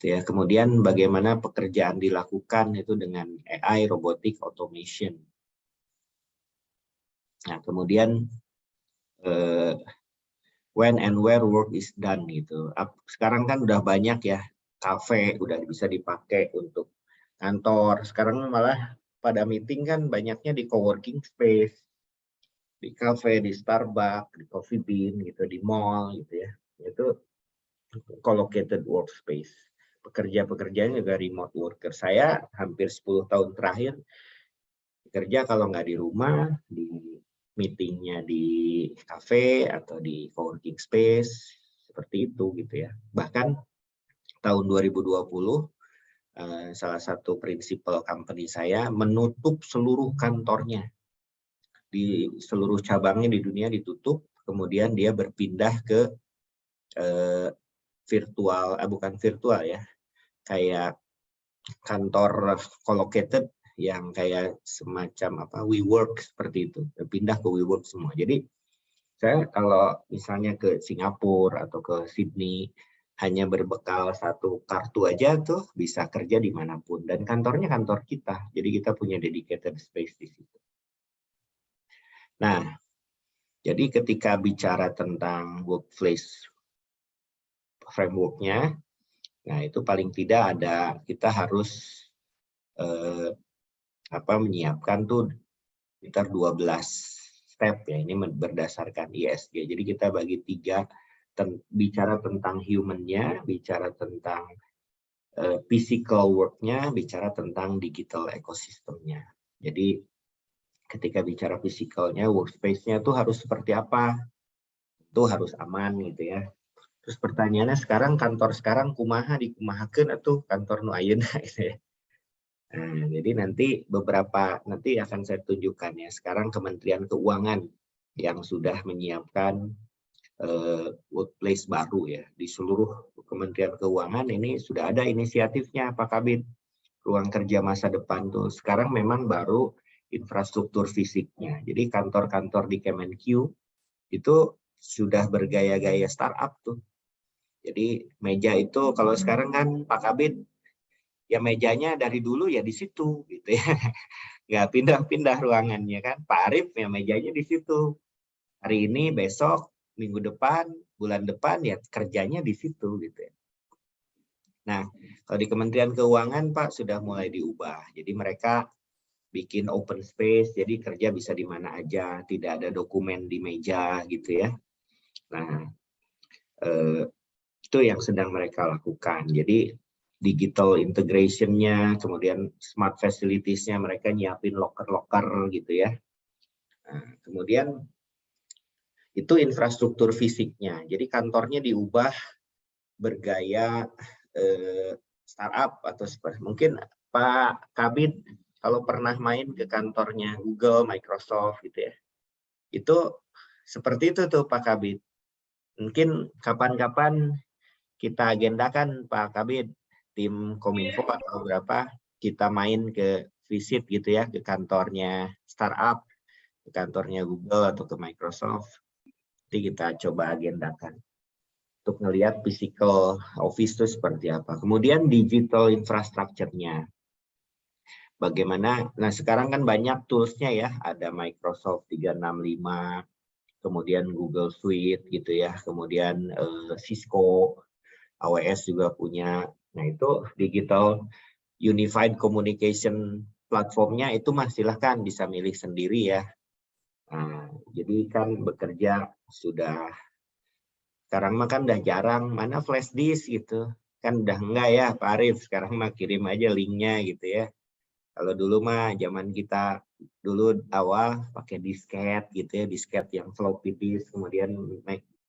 Ya, kemudian bagaimana pekerjaan dilakukan itu dengan AI, robotik, automation. Nah, kemudian when and where work is done gitu. Sekarang kan udah banyak ya, kafe udah bisa dipakai untuk kantor. Sekarang malah pada meeting kan banyaknya di coworking space, di kafe, di Starbucks, di Coffee Bean gitu, di mall gitu ya. Itu co-located workspace. Pekerja-pekerjaan juga remote worker. Saya hampir 10 tahun terakhir kerja kalau nggak di rumah, di meetingnya di cafe atau di coworking space, seperti itu gitu ya. Bahkan tahun 2020, salah satu prinsipal company saya menutup seluruh kantornya. Di seluruh cabangnya di dunia ditutup, kemudian dia berpindah ke virtual, bukan virtual ya, kayak kantor co-located yang kayak semacam apa WeWork seperti itu, pindah ke WeWork semua. Jadi saya kalau misalnya ke Singapura atau ke Sydney hanya berbekal satu kartu aja tuh bisa kerja dimanapun, dan kantornya kantor kita, jadi kita punya dedicated space di situ. Nah, Jadi ketika bicara tentang workplace framework-nya, nah itu paling tidak kita harus menyiapkan tuh sekitar 12 step ya, ini berdasarkan ISG. Jadi kita bagi 3, bicara tentang human-nya, bicara tentang physical work-nya, bicara tentang digital ekosistemnya. Jadi ketika bicara physical-nya, workspace-nya tuh harus seperti apa? Itu harus aman gitu ya. Terus pertanyaannya sekarang kantor sekarang kumaha dikumahakeun atuh kantor nu ayeuna gitu ya. Nah, jadi nanti akan saya tunjukkan ya. Sekarang Kementerian Keuangan yang sudah menyiapkan workplace baru ya. Di seluruh Kementerian Keuangan ini sudah ada inisiatifnya Pak Kabid. Ruang kerja masa depan tuh. Sekarang memang baru infrastruktur fisiknya. Jadi kantor-kantor di Kemenq itu sudah bergaya-gaya startup tuh. Jadi meja itu kalau sekarang kan Pak Kabid ya mejanya dari dulu ya di situ gitu ya. Nggak pindah-pindah ruangannya kan. Pak Arief ya mejanya di situ. Hari ini, besok, minggu depan, bulan depan ya kerjanya di situ gitu ya. Nah, kalau di Kementerian Keuangan Pak sudah mulai diubah. Jadi mereka bikin open space, jadi kerja bisa di mana aja, tidak ada dokumen di meja gitu ya. Nah, itu yang sedang mereka lakukan. Jadi digital integration-nya, kemudian smart facilities-nya, mereka nyiapin locker-locker gitu ya. Nah, kemudian itu infrastruktur fisiknya. Jadi kantornya diubah bergaya startup atau mungkin Pak Kabid kalau pernah main ke kantornya Google, Microsoft gitu ya. Itu seperti itu tuh Pak Kabid. Mungkin kapan-kapan kita agendakan Pak Kabid, tim Kominfo atau berapa, kita main ke visit gitu ya, ke kantornya startup, ke kantornya Google atau ke Microsoft. Nanti kita coba agendakan untuk melihat physical office itu seperti apa. Kemudian digital infrastructure-nya. Bagaimana, nah sekarang kan banyak tools-nya ya, ada Microsoft 365, kemudian Google Suite gitu ya, kemudian Cisco, AWS juga punya. Nah itu digital unified communication platformnya itu silahkan bisa milih sendiri ya. Nah, jadi kan bekerja sudah, sekarang mah kan udah jarang, mana flash disk gitu. Kan udah enggak ya Pak Arief, sekarang mah kirim aja linknya gitu ya. Kalau dulu mah zaman kita dulu awal pakai disket gitu ya, disket yang floppy disk, kemudian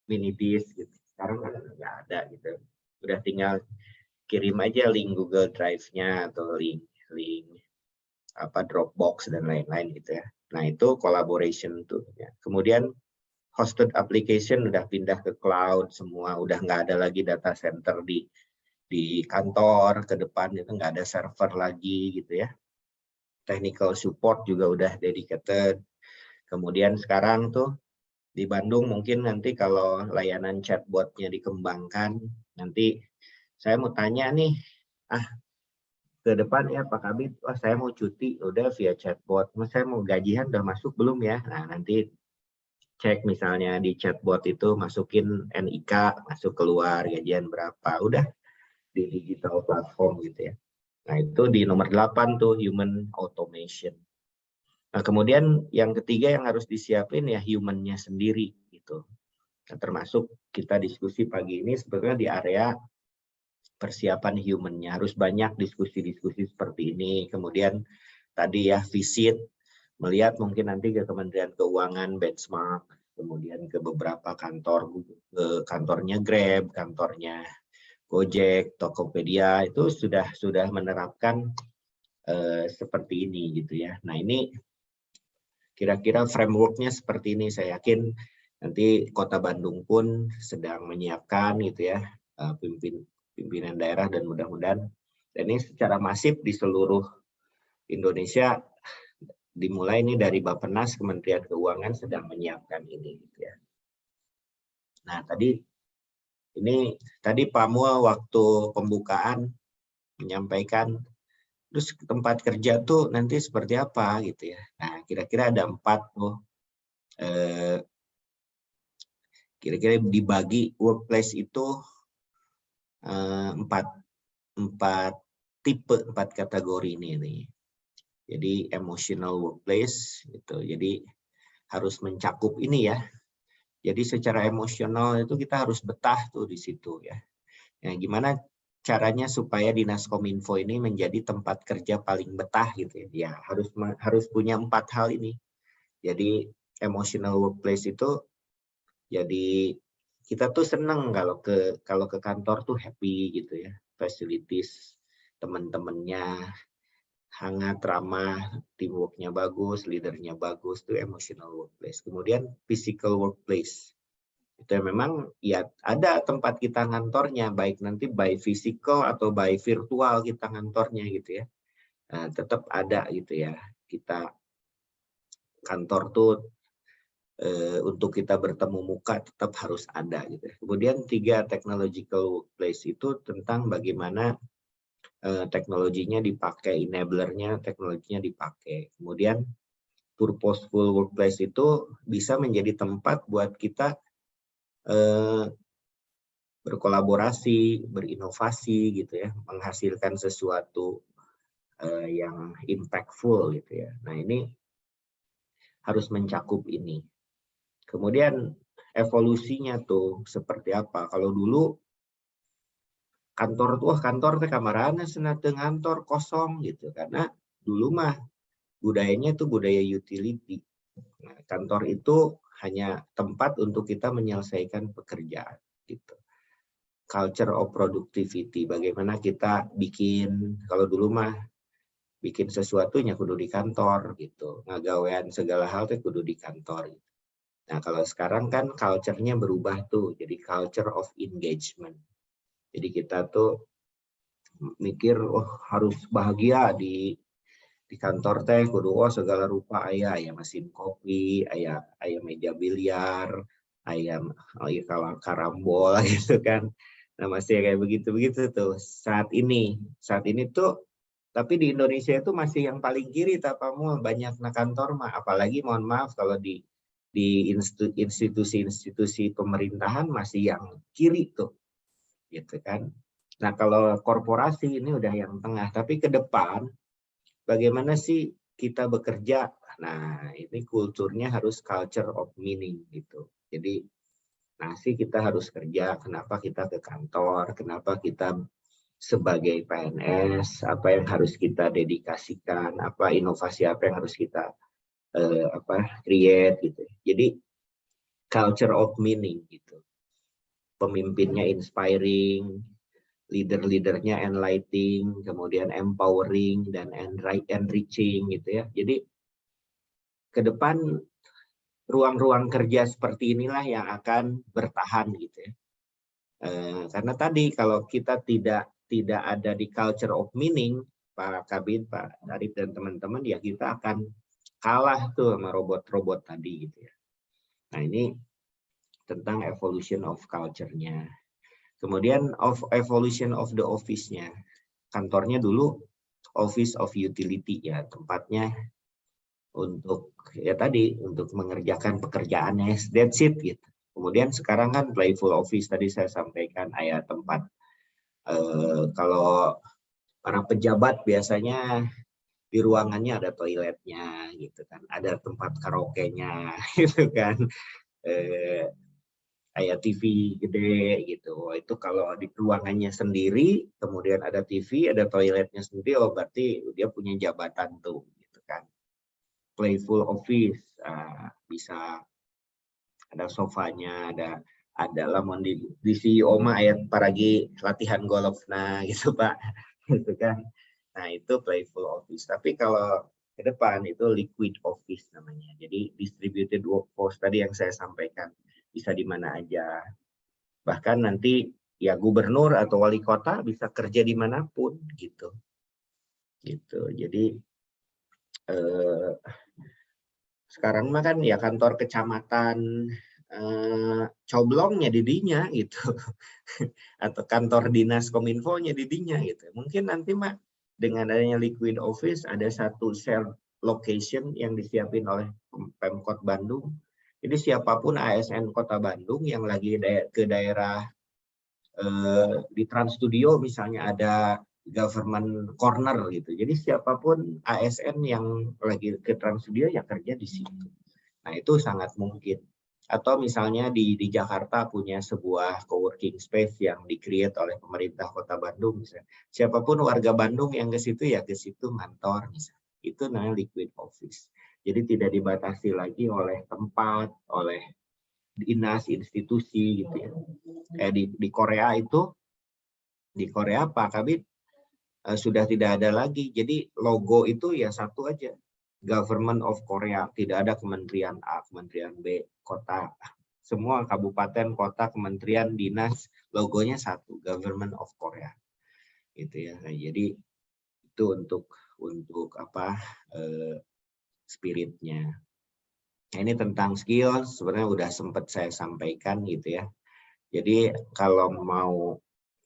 mini disk gitu. Sekarang kan nggak ada gitu. Udah tinggal kirim aja link Google Drive-nya atau link Dropbox dan lain-lain gitu ya. Nah, itu collaboration tuh ya. Kemudian hosted application udah pindah ke cloud semua, udah nggak ada lagi data center di kantor, ke depan itu nggak ada server lagi gitu ya. Technical support juga udah dedicated. Kemudian sekarang tuh di Bandung mungkin nanti kalau layanan chatbotnya dikembangkan, nanti saya mau tanya nih, ke depan ya Pak Kabid, saya mau cuti, udah via chatbot, saya mau gajian udah masuk belum ya? Nah nanti cek misalnya di chatbot itu masukin NIK, masuk keluar, gajian berapa, udah di digital platform gitu ya. Nah itu di nomor 8 tuh human automation. Nah kemudian yang ketiga yang harus disiapin ya human-nya sendiri gitu. Nah, termasuk kita diskusi pagi ini sebetulnya di area persiapan human-nya, harus banyak diskusi-diskusi seperti ini. Kemudian tadi ya visit, melihat mungkin nanti ke Kementerian Keuangan benchmark, kemudian ke beberapa kantor, kantornya Grab, kantornya Gojek, Tokopedia itu sudah menerapkan seperti ini gitu ya. Nah ini kira-kira frameworknya seperti ini. Saya yakin nanti Kota Bandung pun sedang menyiapkan gitu ya, pimpinan daerah, dan mudah-mudahan dan ini secara masif di seluruh Indonesia, dimulai ini dari Bappenas, Kementerian Keuangan sedang menyiapkan ini gitu ya. Nah tadi Pak Mual waktu pembukaan menyampaikan terus tempat kerja tuh nanti seperti apa gitu ya. Nah kira-kira ada 4 tuh kira-kira dibagi workplace itu empat tipe, 4 kategori ini. Jadi emotional workplace gitu. Jadi harus mencakup ini ya. Jadi secara emosional itu kita harus betah tuh di situ ya. Nah, gimana caranya supaya Dinas Kominfo ini menjadi tempat kerja paling betah gitu ya? Ya harus punya 4 hal ini. Jadi emotional workplace itu, jadi kita tuh seneng kalau ke kantor tuh happy gitu ya, facilities teman-temannya hangat, ramah, teamworknya bagus, leadernya bagus, tuh emotional workplace. Kemudian physical workplace, itu memang ya ada tempat kita ngantornya, baik nanti by physical atau by virtual kita ngantornya gitu ya. Nah, tetap ada gitu ya, kita kantor tuh untuk kita bertemu muka tetap harus ada gitu. Kemudian 3 technological workplace itu tentang bagaimana teknologinya dipakai, enablernya teknologinya dipakai. Kemudian purposeful workplace itu bisa menjadi tempat buat kita berkolaborasi, berinovasi gitu ya, menghasilkan sesuatu yang impactful gitu ya. Nah, ini harus mencakup ini. Kemudian evolusinya tuh seperti apa? Kalau dulu kantor teh kamarana senate ngantor kosong gitu, karena dulu mah budayanya itu budaya utility. Nah, kantor itu hanya tempat untuk kita menyelesaikan pekerjaan gitu. Culture of productivity, bagaimana kita bikin, kalau dulu mah bikin sesuatunya kudu di kantor gitu, ngagawean segala hal tuh kudu di kantor gitu. Nah, kalau sekarang kan culture-nya berubah tuh, jadi culture of engagement. Jadi kita tuh mikir, harus bahagia di kantor teh, kudu segala rupa aya mesin kopi, aya meja biliar, aya karambol gitu kan. Nah, masih kayak begitu tuh saat ini tuh. Tapi di Indonesia itu masih yang paling kiri tapamu, banyak kantor mah, apalagi mohon maaf kalau di institusi-institusi pemerintahan masih yang kiri tuh, gitu kan. Nah, kalau korporasi ini udah yang tengah, tapi ke depan bagaimana sih kita bekerja? Nah, ini kulturnya harus culture of meaning gitu. Jadi, kita harus kerja, kenapa kita ke kantor, kenapa kita sebagai PNS, apa yang harus kita dedikasikan, apa inovasi apa yang harus kita create gitu. Jadi culture of meaning gitu. Pemimpinnya inspiring, leader-leadernya enlightening, kemudian empowering dan enriching gitu ya. Jadi ke depan ruang-ruang kerja seperti inilah yang akan bertahan gitu ya. Karena tadi kalau kita tidak ada di culture of meaning, Pak Kabid, Pak Arif dan teman-teman, ya kita akan kalah tuh sama robot-robot tadi gitu ya. Nah, ini tentang evolution of culture-nya. Kemudian evolution of the office-nya. Kantornya dulu office of utility ya, tempatnya untuk untuk mengerjakan pekerjaannya, that's it gitu. Kemudian sekarang kan playful office, tadi saya sampaikan ada tempat kalau para pejabat biasanya di ruangannya ada toiletnya gitu kan, ada tempat karaoke-nya gitu kan, kayak TV gede gitu. Itu kalau di ruangannya sendiri, kemudian ada TV, ada toiletnya sendiri, berarti dia punya jabatan tuh gitu kan. Playful office, bisa ada sofanya, ada lamun di CEO mah ayat paragi latihan golf gitu Pak, gitu kan. Nah, itu playful office. Tapi kalau ke depan itu liquid office namanya. Jadi distributed workforce tadi yang saya sampaikan, bisa di mana aja. Bahkan nanti ya gubernur atau wali kota bisa kerja dimanapun gitu. Jadi sekarang mah kan ya kantor kecamatan coblongnya didinya gitu. Atau kantor dinas kominfo-nya didinya gitu. Mungkin nanti mah dengan adanya liquid office ada satu shared location yang disiapin oleh Pemkot Bandung. Jadi siapapun ASN Kota Bandung yang lagi ke daerah di Trans Studio misalnya ada government corner gitu. Jadi siapapun ASN yang lagi ke Trans Studio ya kerja di situ. Nah, itu sangat mungkin. Atau misalnya di Jakarta punya sebuah coworking space yang di-create oleh pemerintah Kota Bandung misalnya. Siapapun warga Bandung yang ke situ ya ke situ ngantor misalnya. Itu namanya liquid office. Jadi tidak dibatasi lagi oleh tempat, oleh dinas, institusi gitu ya. Di Korea itu, di Korea Pak Kabit sudah tidak ada lagi. Jadi logo itu ya satu aja. Government of Korea. Tidak ada kementerian A, kementerian B, kota. Semua kabupaten, kota, kementerian, dinas, logonya satu. Government of Korea. Gitu ya. Nah, jadi itu untuk apa spiritnya. Nah, ini tentang skill sebenarnya udah sempat saya sampaikan gitu ya. Jadi kalau mau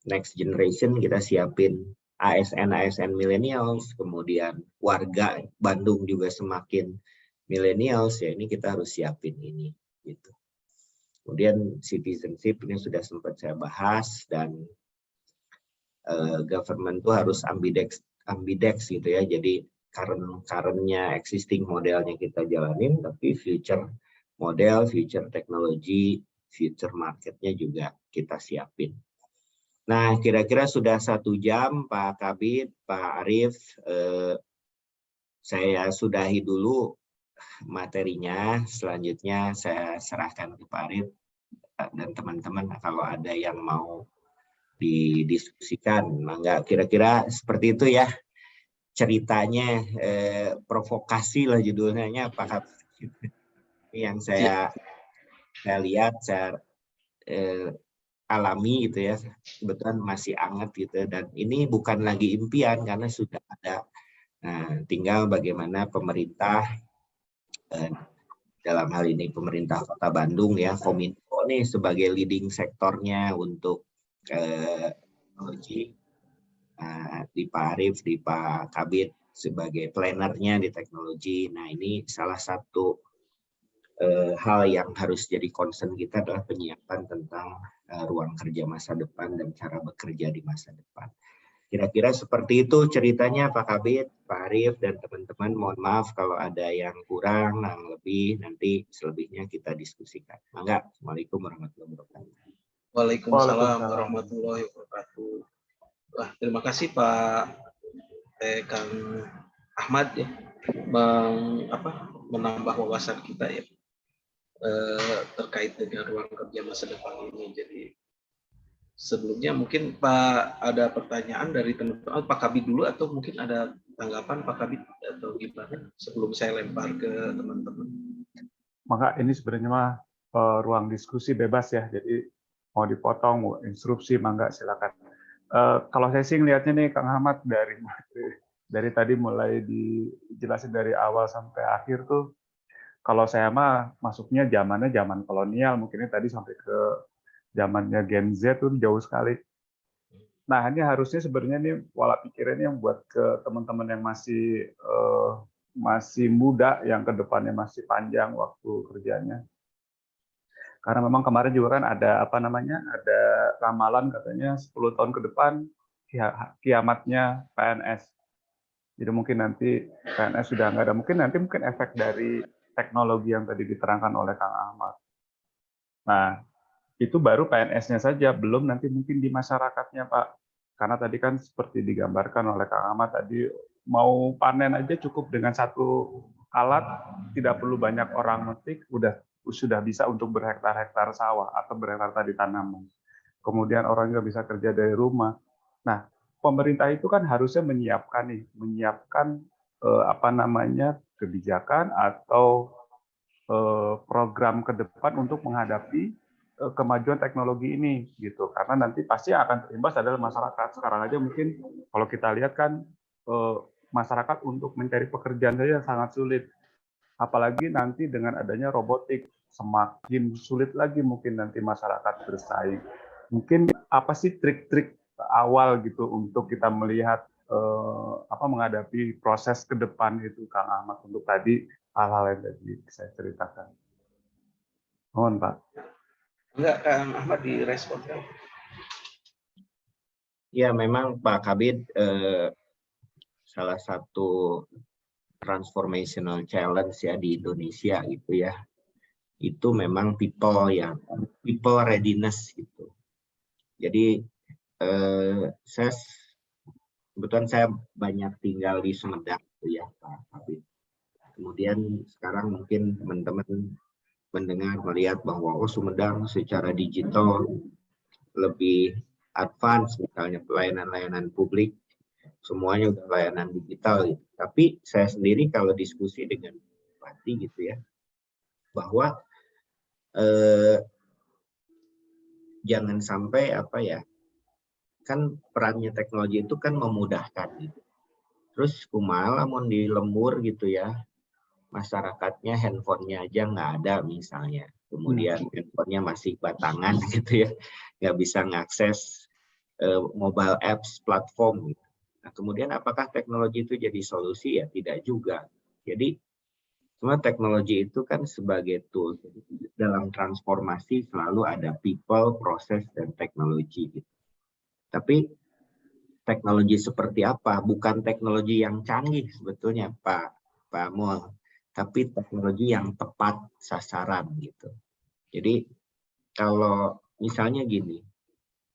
next generation kita siapin ASN millennials, kemudian warga Bandung juga semakin millennials ya, ini kita harus siapin ini gitu. Kemudian citizenship ini sudah sempat saya bahas, dan government itu harus ambidex gitu ya. Jadi current-nya existing modelnya kita jalanin, tapi future model, future teknologi, future marketnya juga kita siapin. Nah, kira-kira sudah 1 jam Pak Kabit, Pak Arief, saya sudahi dulu materinya. Selanjutnya saya serahkan ke Pak Arief dan teman-teman kalau ada yang mau didiskusikan. Mangga, kira-kira seperti itu ya ceritanya, provokasi lah judulnya Pak Kabit. Yang saya lihat, saya alami gitu ya, kebetulan masih hangat gitu, dan ini bukan lagi impian karena sudah ada. Nah, tinggal bagaimana pemerintah, dalam hal ini pemerintah Kota Bandung ya, Kominfo nih sebagai leading sektornya untuk teknologi, di Pak Arief, di Pak Kabit sebagai plannernya di teknologi. Nah, ini salah satu hal yang harus jadi concern kita adalah penyiapan tentang ruang kerja masa depan dan cara bekerja di masa depan. Kira-kira seperti itu ceritanya Pak Kabit, Pak Arief, dan teman-teman. Mohon maaf kalau ada yang kurang, yang lebih, nanti selebihnya kita diskusikan. Mangga, Assalamualaikum warahmatullahi wabarakatuh. Waalaikumsalam warahmatullahi wabarakatuh. Wah, terima kasih Pak Kang Ahmad ya, menambah wawasan kita ya terkait dengan ruang kerja masa depan ini. Jadi sebelumnya mungkin Pak ada pertanyaan dari teman-teman, Pak Kabit dulu atau mungkin ada tanggapan Pak Kabit atau gimana sebelum saya lempar ke teman-teman. Maka ini sebenarnya mah ruang diskusi bebas ya, jadi mau dipotong, mau instruksi, mangga silakan. Kalau saya sih ngelihatnya nih Kang Ahmad, dari tadi mulai dijelasin dari awal sampai akhir tuh, kalau saya mah masuknya zamannya zaman kolonial, mungkinnya tadi sampai ke zamannya Gen Z tuh jauh sekali. Nah, ini harusnya sebenarnya nih pola pikirnya yang buat ke teman-teman yang masih muda, yang kedepannya masih panjang waktu kerjanya. Karena memang kemarin juga kan ada ada ramalan katanya 10 tahun ke depan kiamatnya PNS. Jadi mungkin nanti PNS sudah nggak ada, mungkin efek dari teknologi yang tadi diterangkan oleh Kang Ahmad. Nah, itu baru PNS-nya saja, belum nanti mungkin di masyarakatnya, Pak. Karena tadi kan seperti digambarkan oleh Kang Ahmad tadi, mau panen aja cukup dengan satu alat, tidak perlu banyak orang metik, sudah bisa untuk berhektar-hektar sawah atau berhektar di tanaman. Kemudian orang juga bisa kerja dari rumah. Nah, pemerintah itu kan harusnya menyiapkan kebijakan atau program ke depan untuk menghadapi kemajuan teknologi ini gitu, karena nanti pasti akan terimbas adalah masyarakat. Sekarang aja mungkin kalau kita lihat kan masyarakat untuk mencari pekerjaan saja sangat sulit, apalagi nanti dengan adanya robotik semakin sulit lagi mungkin nanti masyarakat bersaing. Mungkin apa sih trik-trik awal gitu untuk kita melihat menghadapi proses ke depan itu Kang Ahmad, untuk tadi hal-hal yang tadi saya ceritakan. Mohon Pak. Enggak, Kang Ahmad direspon kan? Ya, memang Pak Kabid, salah satu transformational challenge ya di Indonesia gitu ya, itu memang people readiness gitu. Jadi kebetulan saya banyak tinggal di Sumedang gitu ya Pak Kabid. Kemudian sekarang mungkin teman-teman mendengar melihat bahwa Sumedang secara digital lebih advance, misalnya pelayanan-layanan publik semuanya udah layanan digital gitu. Tapi saya sendiri kalau diskusi dengan Bupati gitu ya, bahwa jangan sampai kan perannya teknologi itu kan memudahkan gitu. Terus kumaha lamun di lembur gitu ya, masyarakatnya handphonenya aja nggak ada misalnya, kemudian handphonenya masih batangan gitu ya, nggak bisa mengakses mobile apps platform gitu. Nah, kemudian apakah teknologi itu jadi solusi? Ya tidak juga. Jadi semua teknologi itu kan sebagai tool. Dalam transformasi selalu ada people, proses, dan teknologi gitu. Tapi teknologi seperti apa? Bukan teknologi yang canggih sebetulnya Pak Mul, tapi teknologi yang tepat sasaran gitu. Jadi kalau misalnya gini,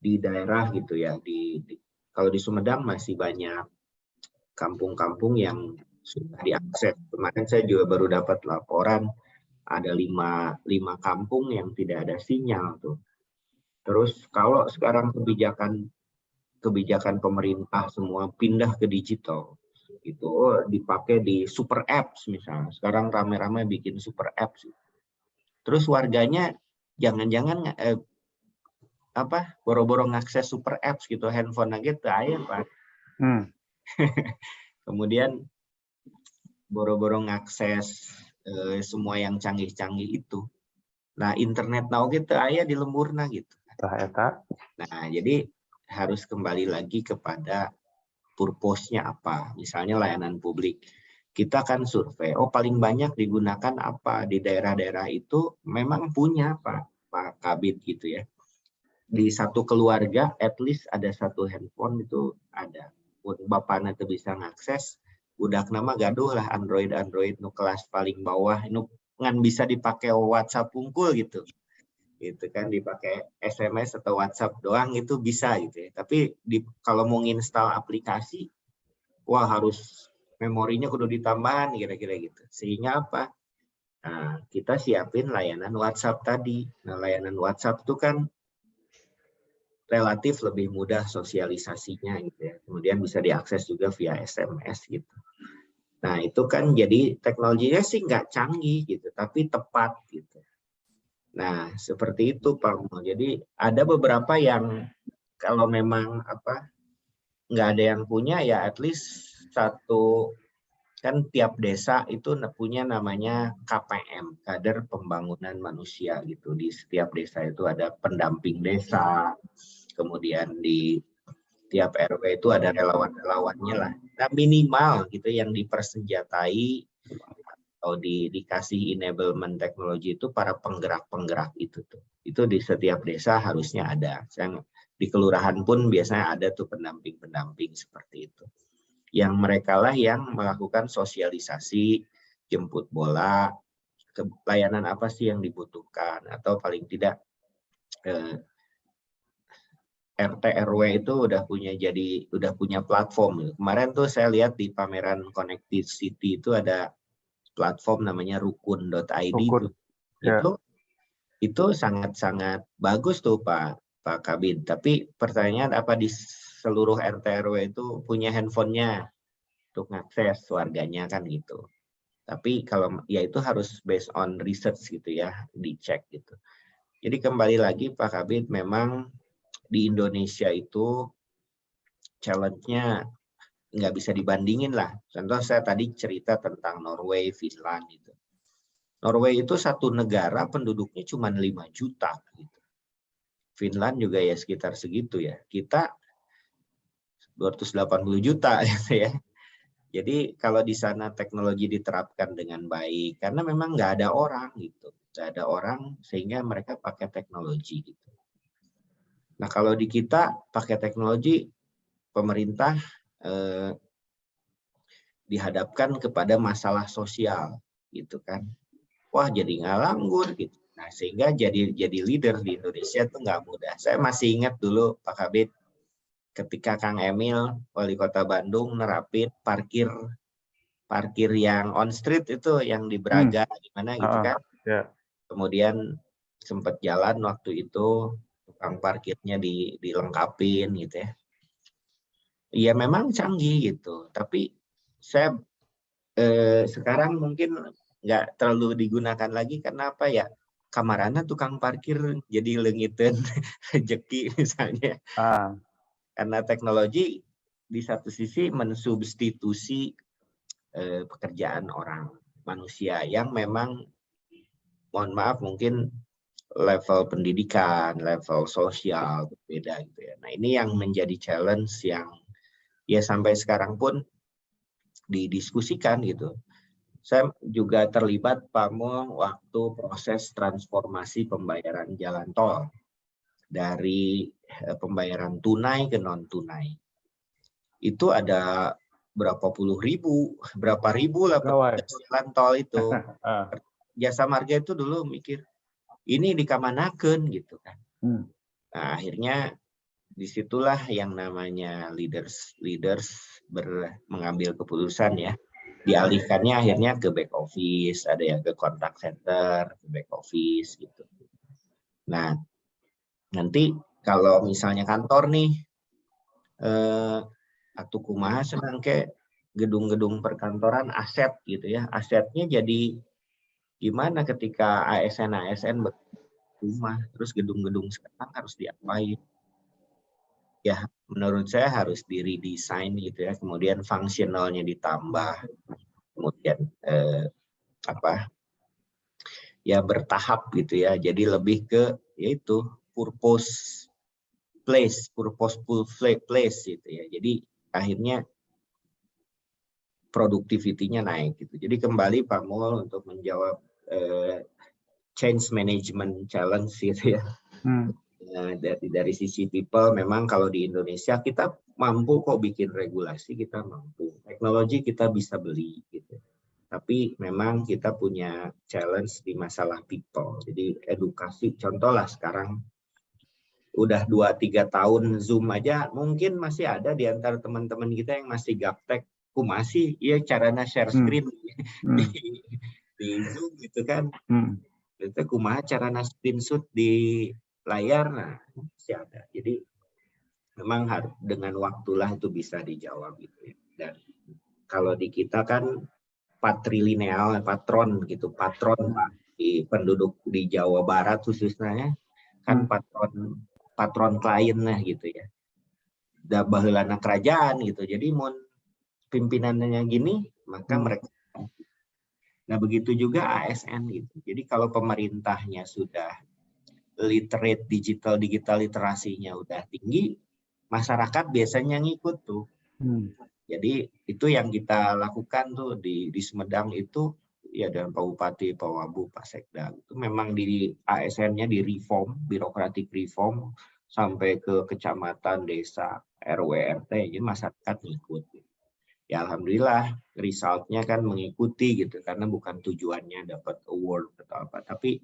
di daerah gitu ya, kalau di Sumedang masih banyak kampung-kampung yang sudah diakses. Kemarin saya juga baru dapat laporan ada 5 kampung yang tidak ada sinyal tuh. Terus kalau sekarang kebijakan pemerintah semua pindah ke digital, itu dipakai di super apps misalnya. Sekarang rame-rame bikin super apps. Terus warganya jangan-jangan boro-boro ngakses super apps gitu, handphone aja tuh aja Pak. Kemudian boro-boro ngakses semua yang canggih-canggih itu. Nah, internet now gitu aya di lemburna gitu. Nah, jadi harus kembali lagi kepada purpose-nya apa. Misalnya layanan publik. Kita kan survei, paling banyak digunakan apa di daerah-daerah itu memang punya Pak Kabid gitu ya. Di satu keluarga at least ada satu handphone itu ada. Pun bapaknya tuh bisa ngakses, budak nama gaduh lah Android nu kelas paling bawah, nu ngan bisa dipakai WhatsApp unggul gitu. Gitu kan, dipakai SMS atau WhatsApp doang itu bisa gitu ya. Tapi kalau mau install aplikasi, wah harus memorinya kudu ditambahan kira-kira gitu. Sehingga apa? Nah, kita siapin layanan WhatsApp tadi. Nah, layanan WhatsApp itu kan relatif lebih mudah sosialisasinya gitu ya. Kemudian bisa diakses juga via SMS gitu. Nah, itu kan jadi teknologinya sih nggak canggih gitu, tapi tepat gitu. Nah, seperti itu Pak Mul. Jadi ada beberapa yang kalau memang nggak ada yang punya ya at least satu, kan tiap desa itu punya namanya KPM, Kader Pembangunan Manusia gitu. Di setiap desa itu ada pendamping desa, kemudian di tiap RW itu ada relawan-relawannya lah. Nah, minimal gitu yang dipersenjatai atau dikasih enablement teknologi itu para penggerak-penggerak itu tuh. Itu di setiap desa harusnya ada. Di kelurahan pun biasanya ada tuh pendamping-pendamping seperti itu. Yang mereka lah yang melakukan sosialisasi, jemput bola, layanan apa sih yang dibutuhkan, atau paling tidak RT RW itu udah punya platform. Kemarin tuh saya lihat di pameran Connected City itu ada platform namanya rukun.id. Itu sangat-sangat bagus tuh Pak Kabid. Tapi pertanyaan apa di seluruh RT RW itu punya handphonenya untuk ngakses warganya kan gitu. Tapi kalau ya itu harus based on research gitu ya, dicek gitu. Jadi kembali lagi Pak Kabid, memang di Indonesia itu challenge-nya nggak bisa dibandingin lah. Contoh saya tadi cerita tentang Norway, Finland gitu. Norway itu satu negara penduduknya cuma 5 juta gitu. Finland juga ya sekitar segitu ya. Kita 280 juta gitu ya. Jadi kalau di sana teknologi diterapkan dengan baik, karena memang nggak ada orang gitu. nggak ada orang, sehingga mereka pakai teknologi gitu. Nah kalau di kita pakai teknologi, pemerintah dihadapkan kepada masalah sosial gitu kan. Wah jadi nganggur gitu. Nah sehingga jadi leader di Indonesia tuh nggak mudah. Saya masih ingat dulu Pak Kabid, ketika Kang Emil wali kota Bandung nerapin parkir yang on street itu, yang di Braga gimana gitu kan. Kemudian sempat jalan waktu itu, tukang parkirnya dilengkapin gitu ya. Iya memang canggih gitu, tapi saya sekarang mungkin nggak terlalu digunakan lagi karena apa ya? Kamarana tukang parkir jadi leungiteun rezeki misalnya. Karena teknologi di satu sisi mensubstitusi pekerjaan orang manusia yang memang, mohon maaf, mungkin level pendidikan, level sosial berbeda gitu ya. Nah ini yang menjadi challenge yang ya sampai sekarang pun didiskusikan gitu. Saya juga terlibat Pamul waktu proses transformasi pembayaran jalan tol dari pembayaran tunai ke non tunai. Itu ada berapa ribu lah jalan tol itu. Jasa Marga itu dulu mikir ini dikamanakeun gitu kan. Nah, akhirnya disitulah yang namanya leaders mengambil keputusan ya. Dialihkannya akhirnya ke back office, ada yang ke contact center, ke back office gitu. Nah, nanti kalau misalnya kantor nih, atau kumaha senang ke gedung-gedung perkantoran aset gitu ya. Asetnya jadi gimana ketika ASN rumah, terus gedung-gedung sekarang harus diapain? Ya, menurut saya harus di-redesign gitu ya, kemudian fungsionalnya ditambah, kemudian ya bertahap gitu ya, jadi lebih ke yaitu purposeful place gitu ya. Jadi akhirnya produktivitinya naik gitu. Jadi kembali Pak Mul untuk menjawab change management challenge gitu ya. Dari sisi people, memang kalau di Indonesia kita mampu kok bikin regulasi, kita mampu. Teknologi kita bisa beli gitu. Tapi memang kita punya challenge di masalah people. Jadi edukasi, contoh lah sekarang udah 2-3 tahun Zoom aja, mungkin masih ada di antara teman-teman kita yang masih gaptek, masih ya caranya share screen di Zoom gitu kan. Itu kumaha caranya screenshot di layar, nah masih ada. Jadi memang harus dengan waktulah itu bisa dijawab gitu ya. Dan kalau di kita kan patrilineal, patron di penduduk di Jawa Barat khususnya kan patron klien lah gitu ya. Da baheulana kerajaan gitu. Jadi mun pimpinannya gini, maka mereka. Nah begitu juga ASN gitu. Jadi kalau pemerintahnya sudah literate digital literasinya udah tinggi, masyarakat biasanya ngikut tuh. Jadi itu yang kita lakukan tuh di Sumedang itu ya, dan Pak Bupati, Pak Wabu, Pak Sekda itu memang di ASN-nya di reform, birokratik reform sampai ke kecamatan, desa, RW, RT, jadi masyarakat ngikut. Ya alhamdulillah resultnya kan mengikuti gitu, karena bukan tujuannya dapat award atau apa, tapi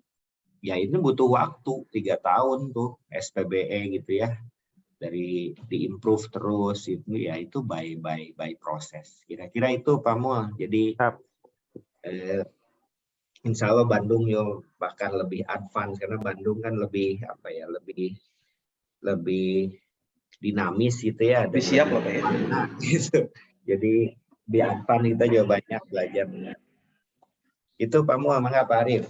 ya ini butuh waktu 3 tahun tuh SPBE gitu ya, dari diimprove terus itu ya, itu by proses. Kira-kira itu Pak Mul. Jadi insya Allah Bandung yo bahkan lebih advance, karena Bandung kan lebih apa ya, lebih dinamis gitu ya. Lebih siap loh Pak ya. Gitu. Jadi di advance kita juga banyak belajar. Itu Pak Mul, mangga Pak Arif.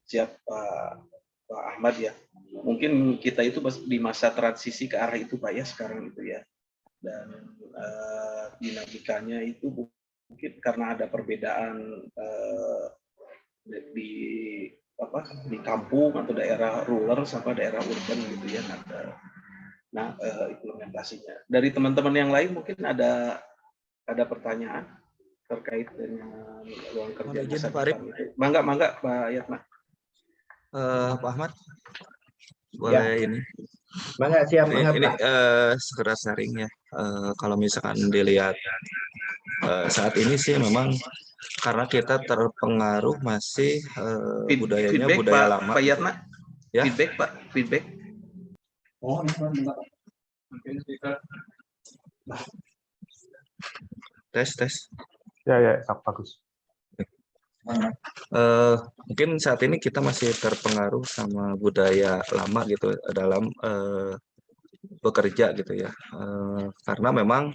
Siap Pak Ahmad ya. Mungkin kita itu di masa transisi ke arah itu Pak ya sekarang itu ya. Dan dinamikanya itu mungkin karena ada perbedaan di kampung atau daerah rural sama daerah urban gitu ya. Nah, implementasinya. Dari teman-teman yang lain mungkin ada pertanyaan terkait dengan ruang kerja masa depan itu. Mangga Pak Yatma. Pak Ahmad, boleh ini? Bangga, siap, Ini sekedar sharing ya. Kalau misalkan dilihat saat ini sih memang karena kita terpengaruh masih budayanya feedback, budaya Pak, lama. Pak Yatna. Ya. Feedback, Pak. Feedback. Oh, tes. Ya, bagus. Mungkin saat ini kita masih terpengaruh sama budaya lama gitu dalam bekerja gitu ya, karena memang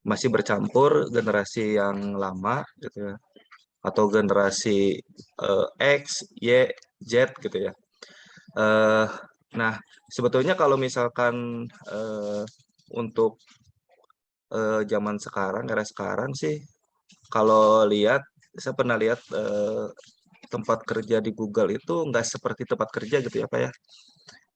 masih bercampur generasi yang lama gitu ya, atau generasi X, Y, Z gitu ya. Nah, sebetulnya kalau misalkan untuk zaman sekarang, era sekarang sih, kalau lihat, saya pernah lihat tempat kerja di Google itu nggak seperti tempat kerja gitu ya Pak ya.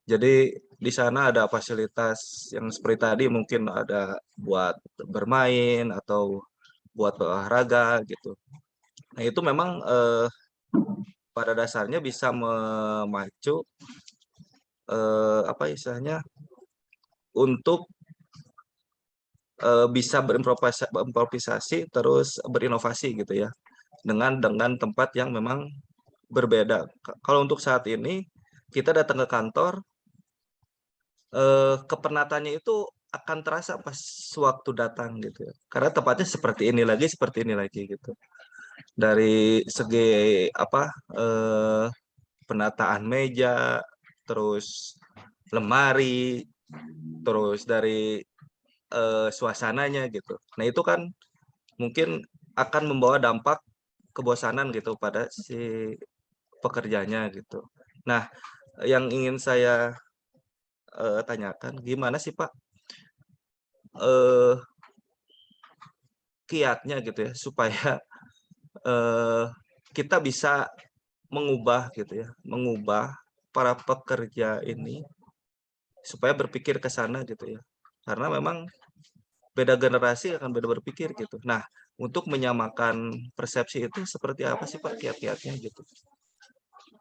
Jadi di sana ada fasilitas yang seperti tadi, mungkin ada buat bermain atau buat olahraga gitu. Nah itu memang pada dasarnya bisa memacu apa istilahnya untuk bisa berimprovisasi terus berinovasi gitu ya, dengan tempat yang memang berbeda. Kalau untuk saat ini kita datang ke kantor, kepenatannya itu akan terasa pas waktu datang gitu ya, karena tempatnya seperti ini lagi gitu. Dari segi apa penataan meja, terus lemari, terus dari suasananya gitu. Nah itu kan mungkin akan membawa dampak kebosanan gitu pada si pekerjanya gitu. Nah yang ingin saya tanyakan, gimana sih Pak kiatnya gitu ya supaya kita bisa mengubah gitu ya, mengubah para pekerja ini supaya berpikir ke sana gitu ya, karena memang beda generasi akan beda berpikir gitu. Nah untuk menyamakan persepsi itu seperti apa sih Pak kiat-kiatnya gitu?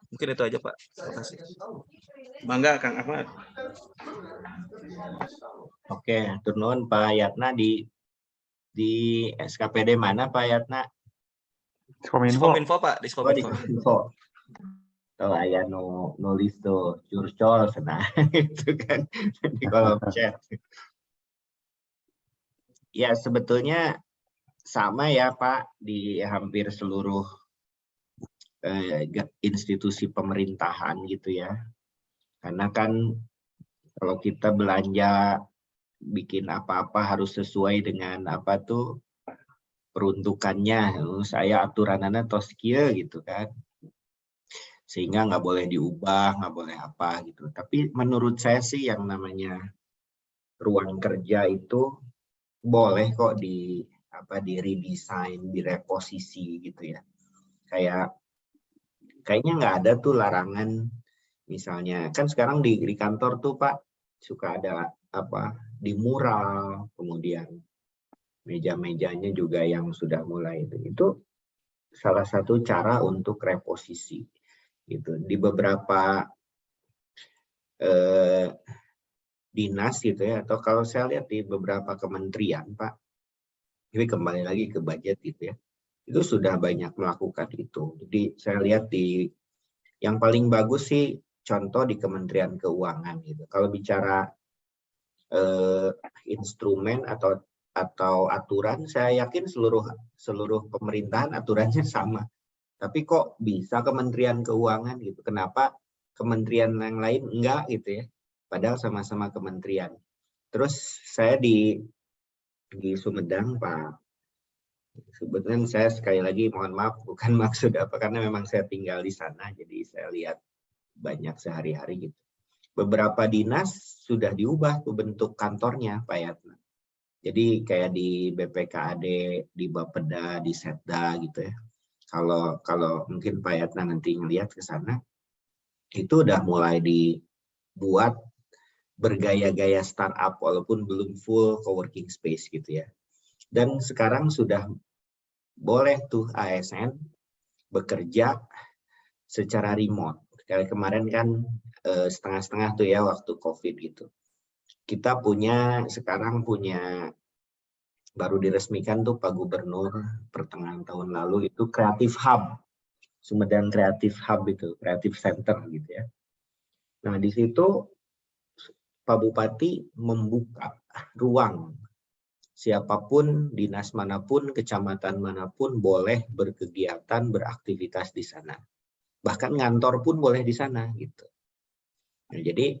Mungkin itu aja Pak. Terima kasih. Bangga Kang Ahmad. Oke, turun Pak Yatna di SKPD mana Pak Yatna? Diskominfo Pak, Diskominfo. Tuh ayah nulis tuh curcol nah itu kan di kolom chat. Ya sebetulnya sama ya Pak di hampir seluruh institusi pemerintahan gitu ya. Karena kan kalau kita belanja bikin apa-apa harus sesuai dengan apa tuh peruntukannya. Saya aturannya tos kieu gitu kan. Sehingga nggak boleh diubah, nggak boleh apa gitu. Tapi menurut saya sih yang namanya ruang kerja itu boleh kok di redesign, direposisi gitu ya. Kayaknya nggak ada tuh larangan, misalnya kan sekarang di kantor tuh Pak suka ada di mural, kemudian meja-mejanya juga yang sudah mulai itu salah satu cara untuk reposisi gitu. Di beberapa dinas gitu ya, atau kalau saya lihat di beberapa kementerian Pak, ini kembali lagi ke budget gitu ya, itu sudah banyak melakukan itu. Jadi saya lihat yang paling bagus sih contoh di Kementerian Keuangan gitu. Kalau bicara instrumen atau aturan, saya yakin seluruh pemerintahan aturannya sama. Tapi kok bisa Kementerian Keuangan gitu? Kenapa kementerian yang lain enggak gitu ya? Padahal sama-sama kementerian. Terus saya di Sumedang Pak. Sebetulnya saya sekali lagi mohon maaf bukan maksud apa, karena memang saya tinggal di sana, jadi saya lihat banyak sehari-hari gitu. Beberapa dinas sudah diubah tuh bentuk kantornya Pak Yatna. Jadi kayak di BPKAD, di Bapeda, di Setda gitu ya. Kalau mungkin Pak Yatna nanti ngelihat ke sana, itu udah mulai dibuat bergaya-gaya startup walaupun belum full coworking space gitu ya. Dan sekarang sudah boleh tuh ASN bekerja secara remote. Kayak kemarin kan setengah-setengah tuh ya waktu COVID gitu. Kita sekarang punya, baru diresmikan tuh Pak Gubernur pertengahan tahun lalu itu Creative Hub, Sumedang Creative Hub itu, Creative Center gitu ya. Nah di situ Pak Bupati membuka ruang, siapapun, dinas manapun, kecamatan manapun boleh berkegiatan, beraktivitas di sana. Bahkan ngantor pun boleh di sana gitu. Nah, jadi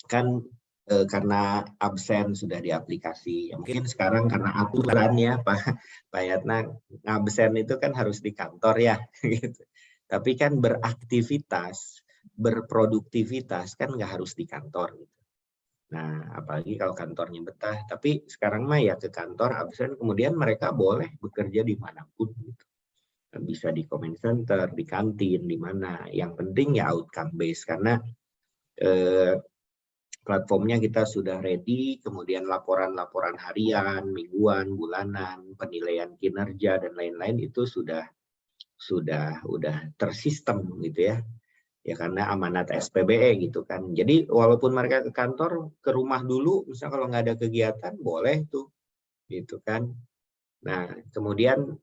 kan karena absen sudah di aplikasi, ya mungkin sekarang karena aturan ya Pak Yatna, absen itu kan harus di kantor ya gitu. Tapi kan beraktivitas, berproduktivitas kan nggak harus di kantor gitu. Nah apalagi kalau kantornya betah, tapi sekarang mah ya ke kantor absen, kemudian mereka boleh bekerja dimanapun gitu. Bisa di comment center, di kantin, di mana. Yang penting ya outcome based, karena platformnya kita sudah ready, kemudian laporan-laporan harian, mingguan, bulanan, penilaian kinerja dan lain-lain itu sudah tersistem gitu ya. Ya karena amanat SPBE gitu kan. Jadi walaupun mereka ke kantor, ke rumah dulu, misal kalau nggak ada kegiatan boleh tuh gitu kan. Nah kemudian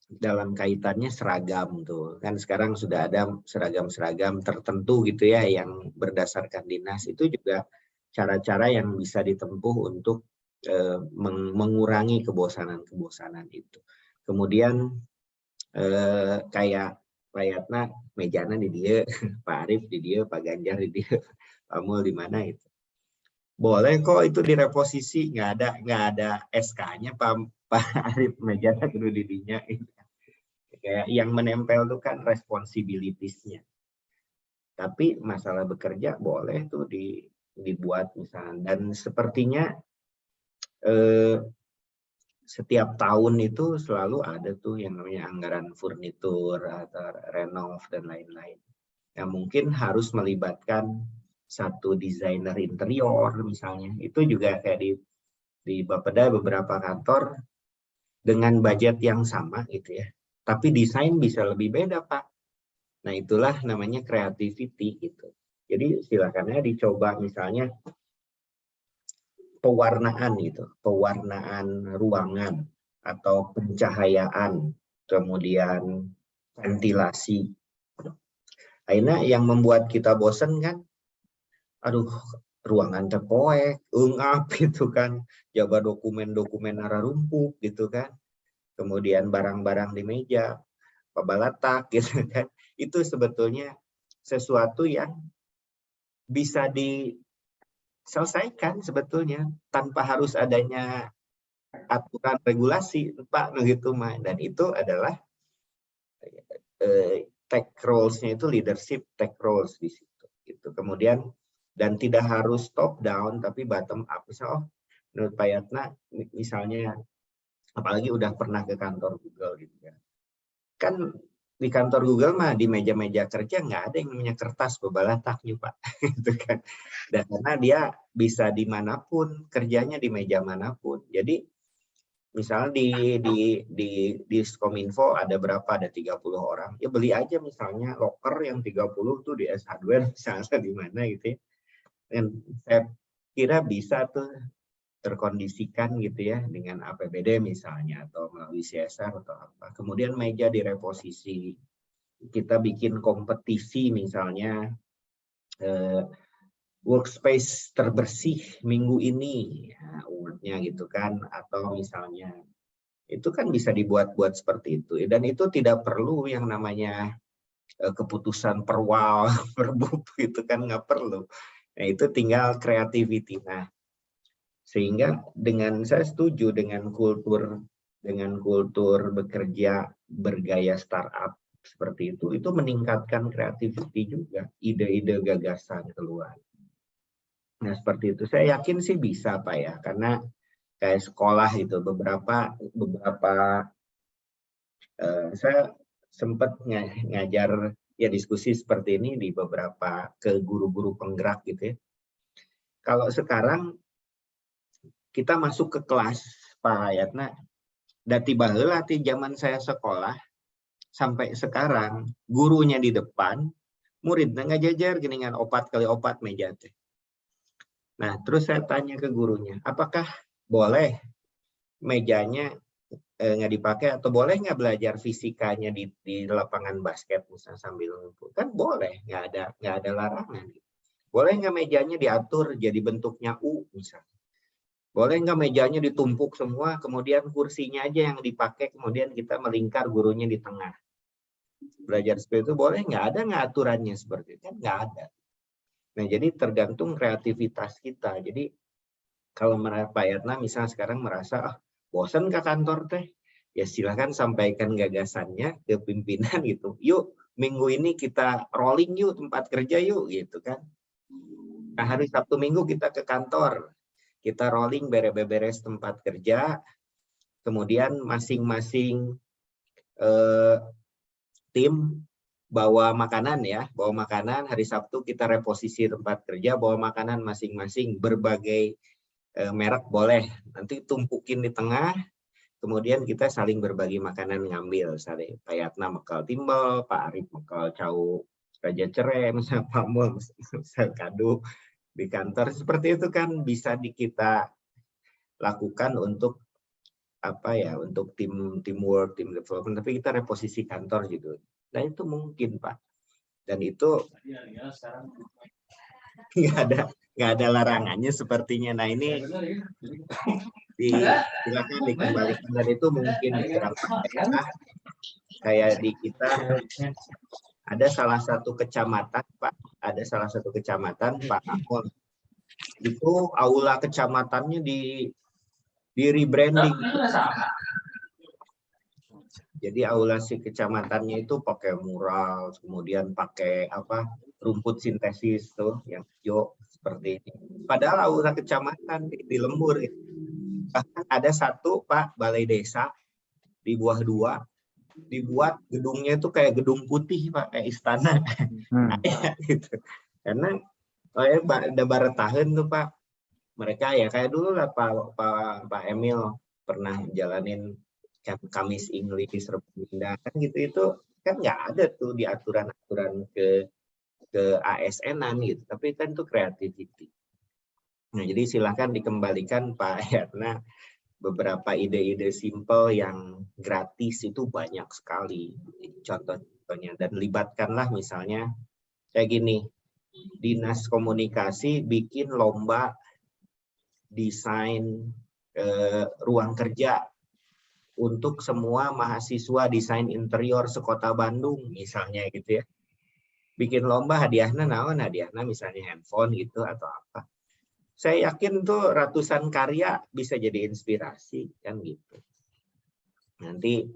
dalam kaitannya seragam tuh kan sekarang sudah ada seragam-seragam tertentu gitu ya yang berdasarkan dinas, itu juga cara-cara yang bisa ditempuh untuk mengurangi kebosanan itu. Kemudian kayak Pak Yatna mejana di dia, Pak Arief di dia, Pak Ganjar di dia, Pak Mul di mana itu. Boleh kok itu direposisi, nggak ada SK-nya Pak Arief mejana kudu di dinya. Kayak yang menempel itu kan responsibilities-nya. Tapi masalah bekerja boleh tuh dibuat misalnya. Dan sepertinya setiap tahun itu selalu ada tuh yang namanya anggaran furnitur atau renov dan lain-lain. Yang mungkin harus melibatkan satu desainer interior misalnya. Itu juga kayak di Bapeda beberapa kantor dengan budget yang sama gitu ya. Tapi desain bisa lebih beda, Pak. Nah, itulah namanya creativity gitu. Jadi silakan ya dicoba misalnya pewarnaan gitu, pewarnaan ruangan atau pencahayaan, kemudian ventilasi. Akhirnya yang membuat kita bosen kan, aduh ruangan terpoek, ungap gitu kan, jaga dokumen-dokumen arah rumpuk gitu kan. Kemudian barang-barang di meja, pabalatak gitu kan. Itu sebetulnya sesuatu yang bisa diselesaikan sebetulnya tanpa harus adanya aturan regulasi, Pak, begitu mah. Dan itu adalah take roles-nya itu leadership take roles di situ gitu. Kemudian dan tidak harus top down tapi bottom up. Misal menurut Pak Yatna misalnya, apalagi udah pernah ke kantor Google gitu ya. Kan di kantor Google mah di meja-meja kerja nggak ada yang namanya kertas bebalataknya, Pak. Gitu kan. Dan karena dia bisa dimanapun, kerjanya di meja manapun. Jadi misalnya di Kominfo ada berapa? Ada 30 orang. Ya beli aja misalnya locker yang 30 tuh di S Hardware misalnya di mana gitu ya. Dan saya kira bisa tuh terkondisikan gitu ya dengan APBD misalnya atau melalui CSR atau apa. Kemudian meja direposisi, kita bikin kompetisi misalnya workspace terbersih minggu ini, ya, award-nya gitu kan, atau misalnya itu kan bisa dibuat-buat seperti itu. Dan itu tidak perlu yang namanya keputusan perwal, perbub itu kan nggak perlu. Nah itu tinggal creativity. Nah sehingga dengan saya setuju dengan kultur bekerja bergaya startup seperti itu meningkatkan creativity juga, ide-ide gagasan keluar. Nah seperti itu saya yakin sih bisa Pak ya, karena kayak sekolah itu beberapa saya sempat ngajar ya diskusi seperti ini di beberapa ke guru-guru penggerak gitu ya. Kalau sekarang kita masuk ke kelas Pak Yatna, dati baheula ti zaman saya sekolah sampai sekarang gurunya di depan, murid ngajajar geningan 4x4 meja teh. Nah, terus saya tanya ke gurunya, apakah boleh mejanya nggak dipakai atau boleh nggak belajar fisikanya di lapangan basket misalnya sambil ngumpul? Kan boleh, nggak ada larangan. Boleh nggak mejanya diatur jadi bentuknya U misalnya? Boleh nggak mejanya ditumpuk semua, kemudian kursinya aja yang dipakai, kemudian kita melingkar gurunya di tengah. Belajar seperti itu boleh nggak? Ada nggak aturannya seperti itu? Kan nggak ada. Nah, jadi tergantung kreativitas kita. Jadi kalau Pak Yatna misalnya sekarang merasa bosan ke kantor teh, ya silahkan sampaikan gagasannya ke pimpinan gitu. Yuk minggu ini kita rolling yuk tempat kerja yuk gitu kan. Nah, hari Sabtu Minggu kita ke kantor, kita rolling beres-beres tempat kerja, kemudian masing-masing tim bawa makanan ya, bawa makanan. Hari Sabtu kita reposisi tempat kerja, bawa makanan masing-masing berbagai merek boleh. Nanti tumpukin di tengah, kemudian kita saling berbagi makanan ngambil. Misalnya Pak Yatna mekal timbel, Pak Arif mekal cau Raja Cerem, misalnya Pak Mul misal kado di kantor. Seperti itu kan bisa kita lakukan untuk apa ya, untuk teamwork, team development, tapi kita reposisi kantor gitu. Nah itu mungkin Pak. Dan itu nggak ada larangannya sepertinya. Nah ini silakan dikembalikan, dan itu mungkin beberapa daerah kayak di kita ada salah satu kecamatan Pak, Pak Akon, itu aula kecamatannya di rebranding. Jadi aula si kecamatannya itu pakai mural, kemudian pakai rumput sintesis tuh yang hijau seperti ini. Padahal aula kecamatan di lembur. Bahkan ada satu Pak balai desa di Buah 2 dibuat gedungnya itu kayak gedung putih Pak, kayak istana. Gitu. Karena ada barat tahun tuh Pak. Mereka ya kayak dulu lah Pak Emil pernah jalanin Kamis English Rebunda kan gitu, itu kan nggak ada tuh di aturan-aturan ke ASN-an gitu, tapi kan itu creativity. Nah jadi silahkan dikembalikan Pak Yatna, beberapa ide-ide simple yang gratis itu banyak sekali contoh-contohnya, dan libatkanlah misalnya kayak gini, Dinas Komunikasi bikin lomba desain ruang kerja untuk semua mahasiswa desain interior sekota Bandung misalnya gitu ya. Bikin lomba, hadiahnya naon, hadiahnya misalnya handphone gitu atau apa. Saya yakin tuh ratusan karya bisa jadi inspirasi kan gitu. Nanti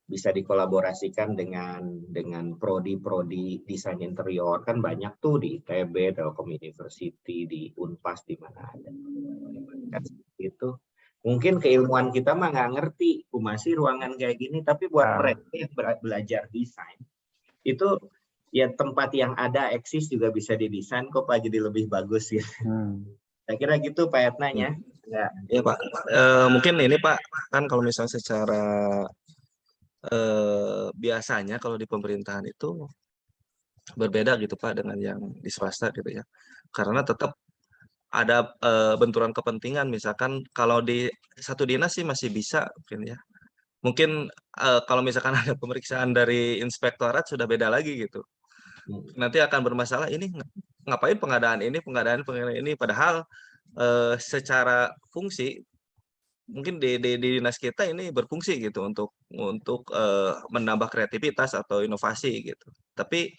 bisa dikolaborasikan dengan prodi-prodi desain interior, kan banyak tuh di ITB, Telkom University, di Unpas, di mana ada. Kan itu. Mungkin keilmuan kita mah nggak ngerti masih ruangan kayak gini, tapi buat mereka yang belajar desain itu ya tempat yang ada eksis juga bisa didesain kok Pak, jadi lebih bagus gitu. Saya kira gitu Pak Yatnanya. Ya Pak, mungkin ini Pak, kan kalau misalnya secara biasanya kalau di pemerintahan itu berbeda gitu Pak dengan yang di swasta gitu ya, karena tetap ada benturan kepentingan. Misalkan kalau di satu dinas sih masih bisa mungkin ya. Mungkin kalau misalkan ada pemeriksaan dari inspektorat sudah beda lagi gitu. Nanti akan bermasalah, ini ngapain pengadaan ini, padahal secara fungsi mungkin di dinas kita ini berfungsi gitu untuk menambah kreativitas atau inovasi gitu. Tapi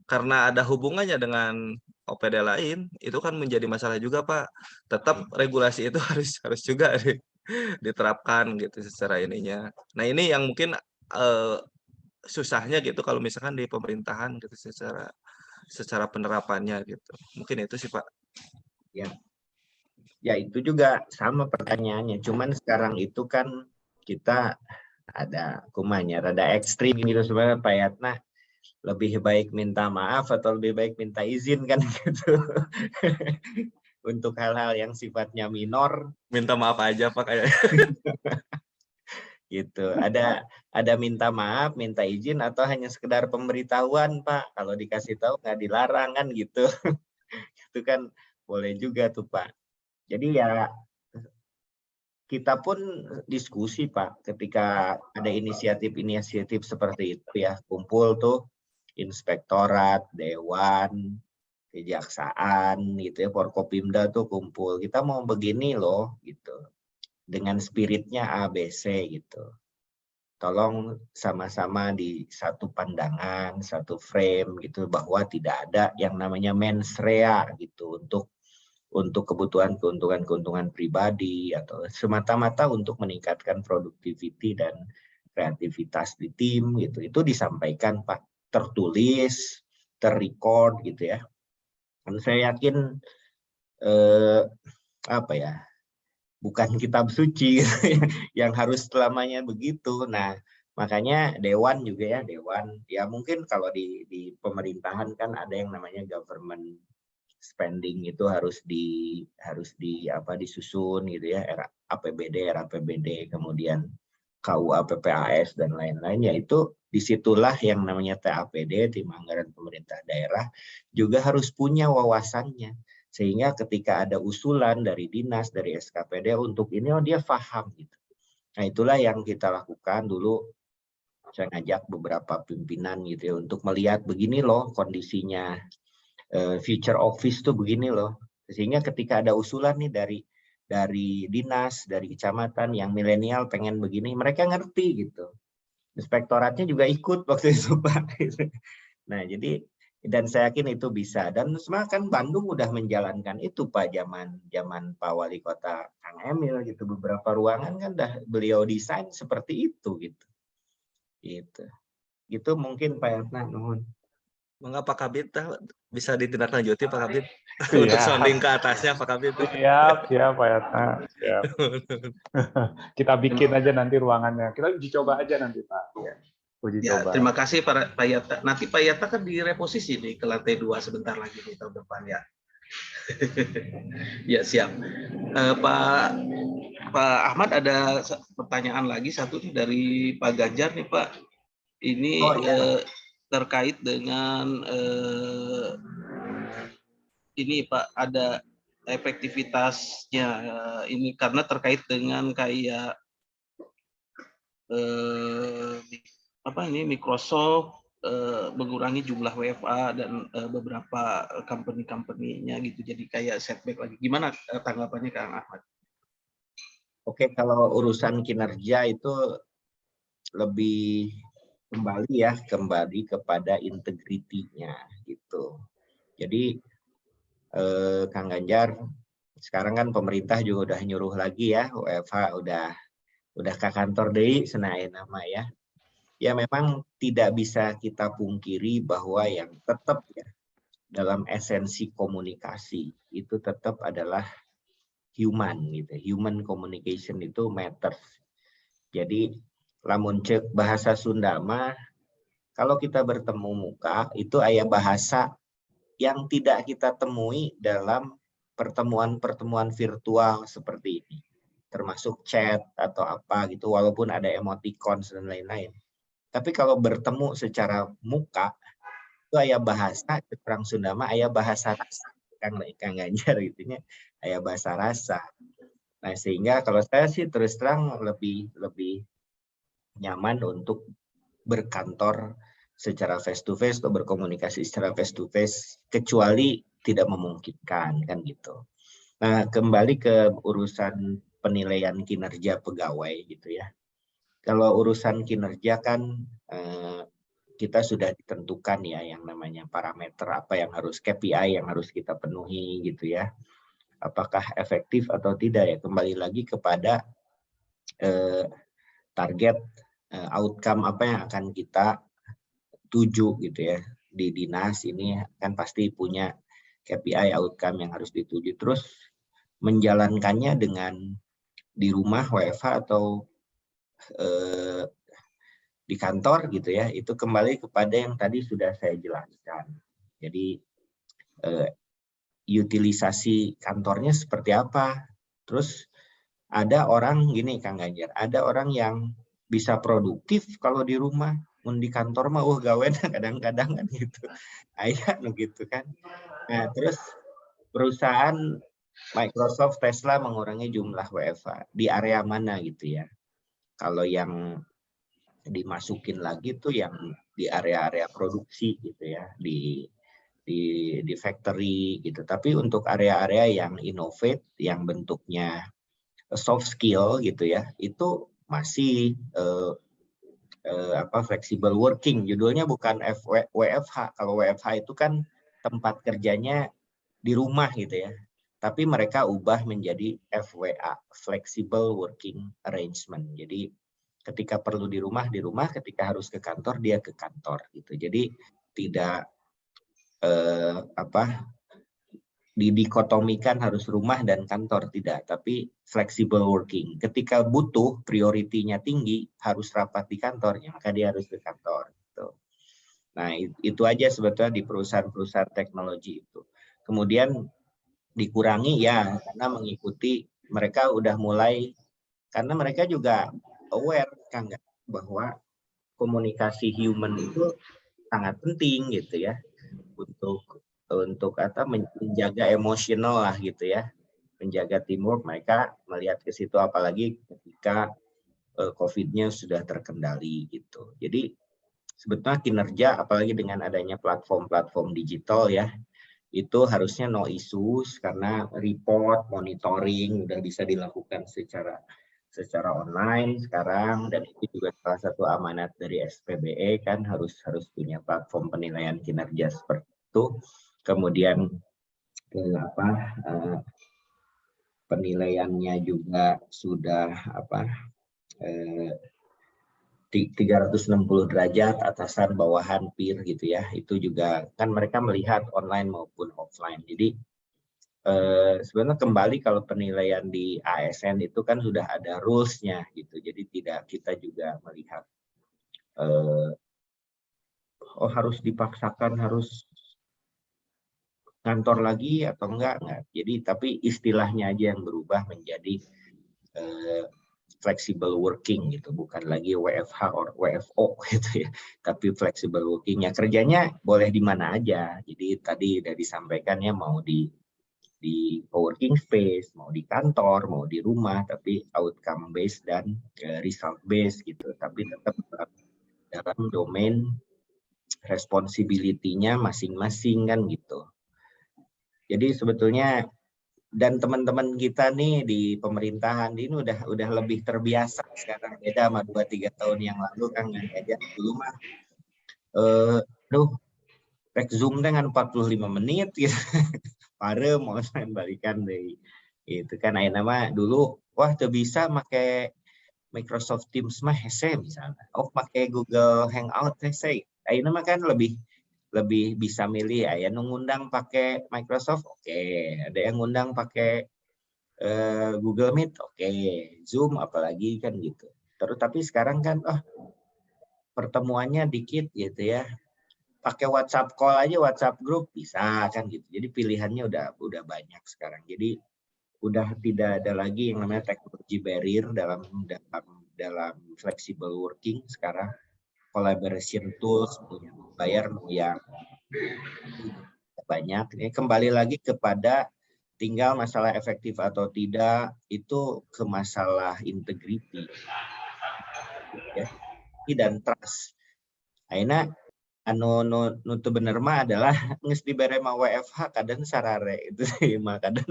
karena ada hubungannya dengan OPD lain, itu kan menjadi masalah juga Pak. Tetap regulasi itu harus juga diterapkan gitu secara ininya. Nah ini yang mungkin susahnya gitu kalau misalkan di pemerintahan gitu secara penerapannya gitu. Mungkin itu sih Pak. Ya itu juga sama pertanyaannya. Cuman sekarang itu kan kita ada kumanya rada ekstrim gitu sebenarnya Pak Yatna. Lebih baik minta maaf atau lebih baik minta izin kan gitu. Untuk hal-hal yang sifatnya minor, minta maaf aja Pak kayak. gitu. Ada minta maaf, minta izin, atau hanya sekedar pemberitahuan, Pak. Kalau dikasih tahu nggak dilarang kan gitu. Itu kan boleh juga tuh, Pak. Jadi ya kita pun diskusi, Pak, ketika ada inisiatif-inisiatif seperti itu ya, kumpul tuh inspektorat, dewan, kejaksaan gitu ya, Forkopimda tuh kumpul. Kita mau begini loh gitu. Dengan spiritnya ABC gitu. Tolong sama-sama di satu pandangan, satu frame gitu, bahwa tidak ada yang namanya mens rea gitu untuk keuntungan pribadi atau semata-mata untuk meningkatkan productivity dan kreativitas di tim gitu. Itu disampaikan, Pak, tertulis, terrecord gitu ya. Dan saya yakin bukan kitab suci yang harus selamanya begitu. Nah, makanya dewan juga ya, dewan ya mungkin kalau di pemerintahan kan ada yang namanya government spending, itu harus disusun gitu ya, RAPBD, kemudian KUA, PPAS dan lain-lain, yaitu disitulah yang namanya TAPD, tim anggaran pemerintah daerah, juga harus punya wawasannya, sehingga ketika ada usulan dari dinas, dari SKPD untuk ini, dia paham gitu. Nah, itulah yang kita lakukan dulu. Saya ngajak beberapa pimpinan gitu ya, untuk melihat begini loh kondisinya. Future office tuh begini loh, sehingga ketika ada usulan nih dari dinas, dari kecamatan yang milenial pengen begini, mereka ngerti gitu. Inspektoratnya juga ikut waktu itu, Pak. Nah, jadi dan saya yakin itu bisa, dan semua kan Bandung udah menjalankan itu, Pak, zaman Pak Wali Kota Kang Emil gitu, beberapa ruangan kan udah beliau desain seperti itu gitu. Gitu mungkin Pak Yatna, nuhun. Mengapa Kabit bisa ditindaklanjuti, Pak Kabit? Untuk sounding ke atasnya, Pak Kabit. Siap Pak Yatna. Siap. Kita bikin aja nanti ruangannya. Kita uji coba aja nanti, Pak. Uji coba. Terima kasih Pak Yata. Nanti Pak Yata kan direposisi nih ke lantai 2 sebentar lagi di tahun depan ya. Ya siap. Pak Ahmad, ada pertanyaan lagi satu nih dari Pak Ganjar nih, Pak. Ini terkait dengan ini, Pak, ada efektivitasnya ini karena terkait dengan kayak Microsoft mengurangi jumlah WFA dan beberapa company-nya gitu, jadi kayak setback lagi. Gimana tanggapannya Kang Ahmad? Oke, kalau urusan kinerja itu lebih kembali kepada integritinya gitu. Jadi Kang Ganjar, sekarang kan pemerintah juga udah nyuruh lagi ya, WFH udah ke kantor deui senajan nama ya. Ya memang tidak bisa kita pungkiri bahwa yang tetap ya dalam esensi komunikasi itu tetap adalah human gitu. Human communication itu matters. Jadi lamun cek bahasa Sunda mah, kalau kita bertemu muka itu aya bahasa yang tidak kita temui dalam pertemuan-pertemuan virtual seperti ini, termasuk chat atau apa gitu, walaupun ada emoticon dan lain-lain. Tapi kalau bertemu secara muka itu aya bahasa, orang Sunda mah aya bahasa rasa, Kang Ganjar gitunya, aya bahasa rasa. Nah, sehingga kalau saya sih terus terang lebih nyaman untuk berkantor secara face to face atau berkomunikasi secara face to face, kecuali tidak memungkinkan kan gitu. Nah, kembali ke urusan penilaian kinerja pegawai gitu ya. Kalau urusan kinerja kan kita sudah ditentukan ya yang namanya parameter apa yang harus KPI yang harus kita penuhi gitu ya. Apakah efektif atau tidak ya, kembali lagi kepada target outcome apa yang akan kita tuju gitu ya. Di dinas ini kan pasti punya KPI outcome yang harus dituju, terus menjalankannya dengan di rumah WFH atau di kantor gitu ya, itu kembali kepada yang tadi sudah saya jelaskan. Jadi utilisasi kantornya seperti apa. Terus ada orang gini Kang Ganjar, ada orang yang bisa produktif kalau di rumah. Mun di kantor mah gawean kadang-kadang kan gitu. Aya nu gitu kan. Nah, terus perusahaan Microsoft, Tesla mengurangi jumlah WFH di area mana gitu ya. Kalau yang dimasukin lagi tuh yang di area-area produksi gitu ya, di factory gitu. Tapi untuk area-area yang innovate, yang bentuknya soft skill gitu ya, itu masih flexible working. Judulnya bukan WFH. Kalau WFH itu kan tempat kerjanya di rumah gitu ya. Tapi mereka ubah menjadi FWA, flexible working arrangement. Jadi ketika perlu di rumah, ketika harus ke kantor, dia ke kantor gitu. Jadi tidak didikotomikan harus rumah dan kantor, tidak, tapi flexible working. Ketika butuh, prioritinya tinggi, harus rapat di kantor, ya maka dia harus ke kantor. Gitu. Nah, itu aja sebetulnya di perusahaan-perusahaan teknologi itu. Kemudian dikurangi ya, karena mengikuti, mereka udah mulai, karena mereka juga aware, Kang, bahwa komunikasi human itu sangat penting gitu ya, untuk menjaga emosional lah gitu ya, menjaga teamwork. Mereka melihat ke situ, apalagi ketika COVID-nya sudah terkendali gitu. Jadi sebetulnya kinerja, apalagi dengan adanya platform-platform digital ya, itu harusnya no issues, karena report, monitoring udah bisa dilakukan secara online sekarang, dan itu juga salah satu amanat dari SPBE kan, harus punya platform penilaian kinerja seperti itu. Kemudian penilaiannya juga sudah 360 derajat, atasan, bawahan, peer gitu ya. Itu juga kan mereka melihat online maupun offline. Jadi sebenarnya kembali kalau penilaian di ASN itu kan sudah ada rules-nya gitu. Jadi tidak kita juga melihat harus dipaksakan harus kantor lagi atau enggak. Jadi tapi istilahnya aja yang berubah menjadi flexible working gitu, bukan lagi WFH or WFO gitu ya, tapi flexible working. Ya kerjanya boleh di mana aja. Jadi tadi udah disampaikan ya, mau di co-working space, mau di kantor, mau di rumah, tapi outcome based dan result based gitu. Tapi tetap dalam domain responsibility-nya masing-masing kan gitu. Jadi sebetulnya, dan teman-teman kita nih di pemerintahan ini udah lebih terbiasa sekarang, beda sama 2-3 tahun yang lalu kan aja dulu mah rek Zoom dengan 45 menit gitu. Pare mau balikan deh. Itu kan nama dulu wah tuh bisa pakai Microsoft Teams mah hese misalnya. Pakai Google Hangout hese. Ayeuna mah kan lebih bisa milih, ya ngundang pakai Microsoft, oke. Ada yang ngundang pakai Google Meet, oke. Zoom apalagi kan gitu. Tapi sekarang kan pertemuannya dikit gitu ya. Pakai WhatsApp call aja, WhatsApp group bisa kan gitu. Jadi pilihannya udah banyak sekarang. Jadi udah tidak ada lagi yang namanya technology barrier dalam flexible working sekarang. Collaboration tools punya bayar yang banyak. Ini kembali lagi kepada tinggal masalah efektif atau tidak, itu ke masalah integrity ya, dan trust. Akhirnya nutu bener mah adalah nges dibere mah WFH kadang sarare itu sih mah kadang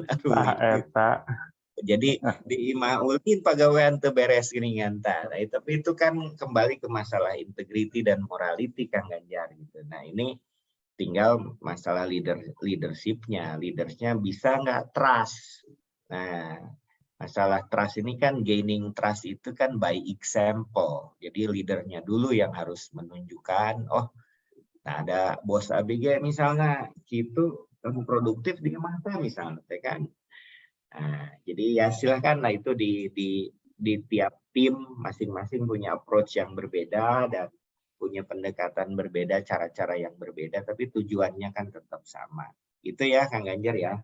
jadi di imah ulin pagawean teu beres geuningan tah. Tapi itu kan kembali ke masalah integrity dan morality Kang Ganjar gitu. Nah, ini tinggal masalah leadership-nya. Leadersnya bisa nggak trust. Nah, masalah trust ini kan gaining trust itu kan by example. Jadi leadernya dulu yang harus menunjukkan, nah ada bos ABG misalnya gitu, kamu produktif di mata misalnya kan. Nah, jadi ya silakan lah itu di tiap tim masing-masing punya approach yang berbeda dan punya pendekatan berbeda, cara-cara yang berbeda, tapi tujuannya kan tetap sama. Itu ya Kang Ganjar ya.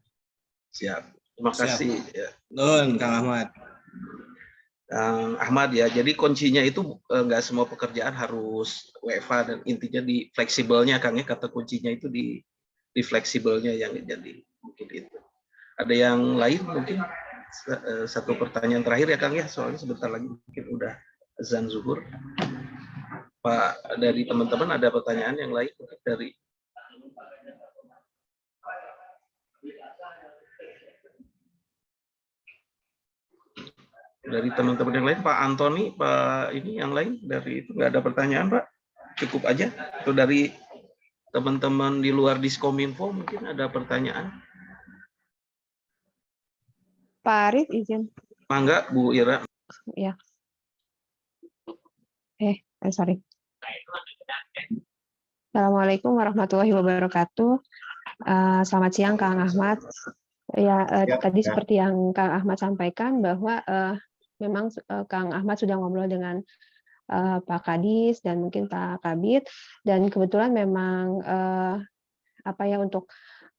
Siap. Terima kasih. Nun, Kang Ahmad. Ahmad ya. Jadi kuncinya itu nggak semua pekerjaan harus WFH dan intinya di fleksibelnya Kang ya, kata kuncinya itu di fleksibelnya yang jadi mungkin itu. Ada yang lain mungkin satu pertanyaan terakhir ya Kang ya, soalnya sebentar lagi mungkin udah azan zuhur. Pak, dari teman-teman ada pertanyaan yang lain mungkin dari teman-teman yang lain, Pak Antoni, Pak ini yang lain dari itu nggak ada pertanyaan Pak, cukup aja. Itu dari teman-teman di luar Diskominfo mungkin ada pertanyaan. Pak Arif izin. Mangga Bu Ira. Ya. Sorry. Assalamualaikum warahmatullahi wabarakatuh. Selamat siang Kang Ahmad. Ya, tadi seperti yang Kang Ahmad sampaikan bahwa memang Kang Ahmad sudah ngobrol dengan Pak Kadis dan mungkin Pak Kabid, dan kebetulan memang untuk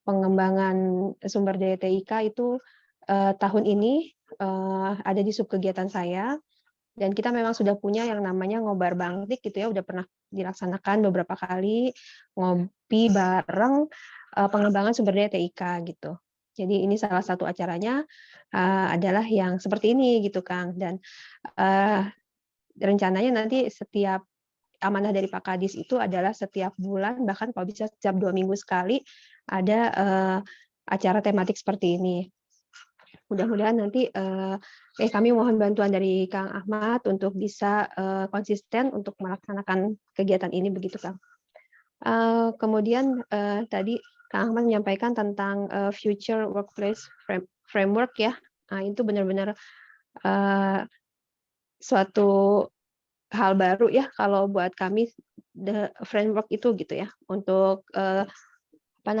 pengembangan sumber daya TIK itu tahun ini ada di subkegiatan saya, dan kita memang sudah punya yang namanya ngobar bangtik gitu ya, udah pernah dilaksanakan beberapa kali ngopi bareng pengembangan sumber daya TIK gitu. Jadi ini salah satu acaranya adalah yang seperti ini gitu Kang, dan rencananya nanti setiap amanah dari Pak Kadis itu adalah setiap bulan, bahkan kalau bisa setiap 2 minggu sekali ada acara tematik seperti ini. Mudah-mudahan nanti kami mohon bantuan dari Kang Ahmad untuk bisa konsisten untuk melaksanakan kegiatan ini begitu Kang. Kemudian tadi Kang Ahmad menyampaikan tentang future workplace framework ya. Itu benar-benar suatu hal baru ya kalau buat kami, the framework itu gitu ya, untuk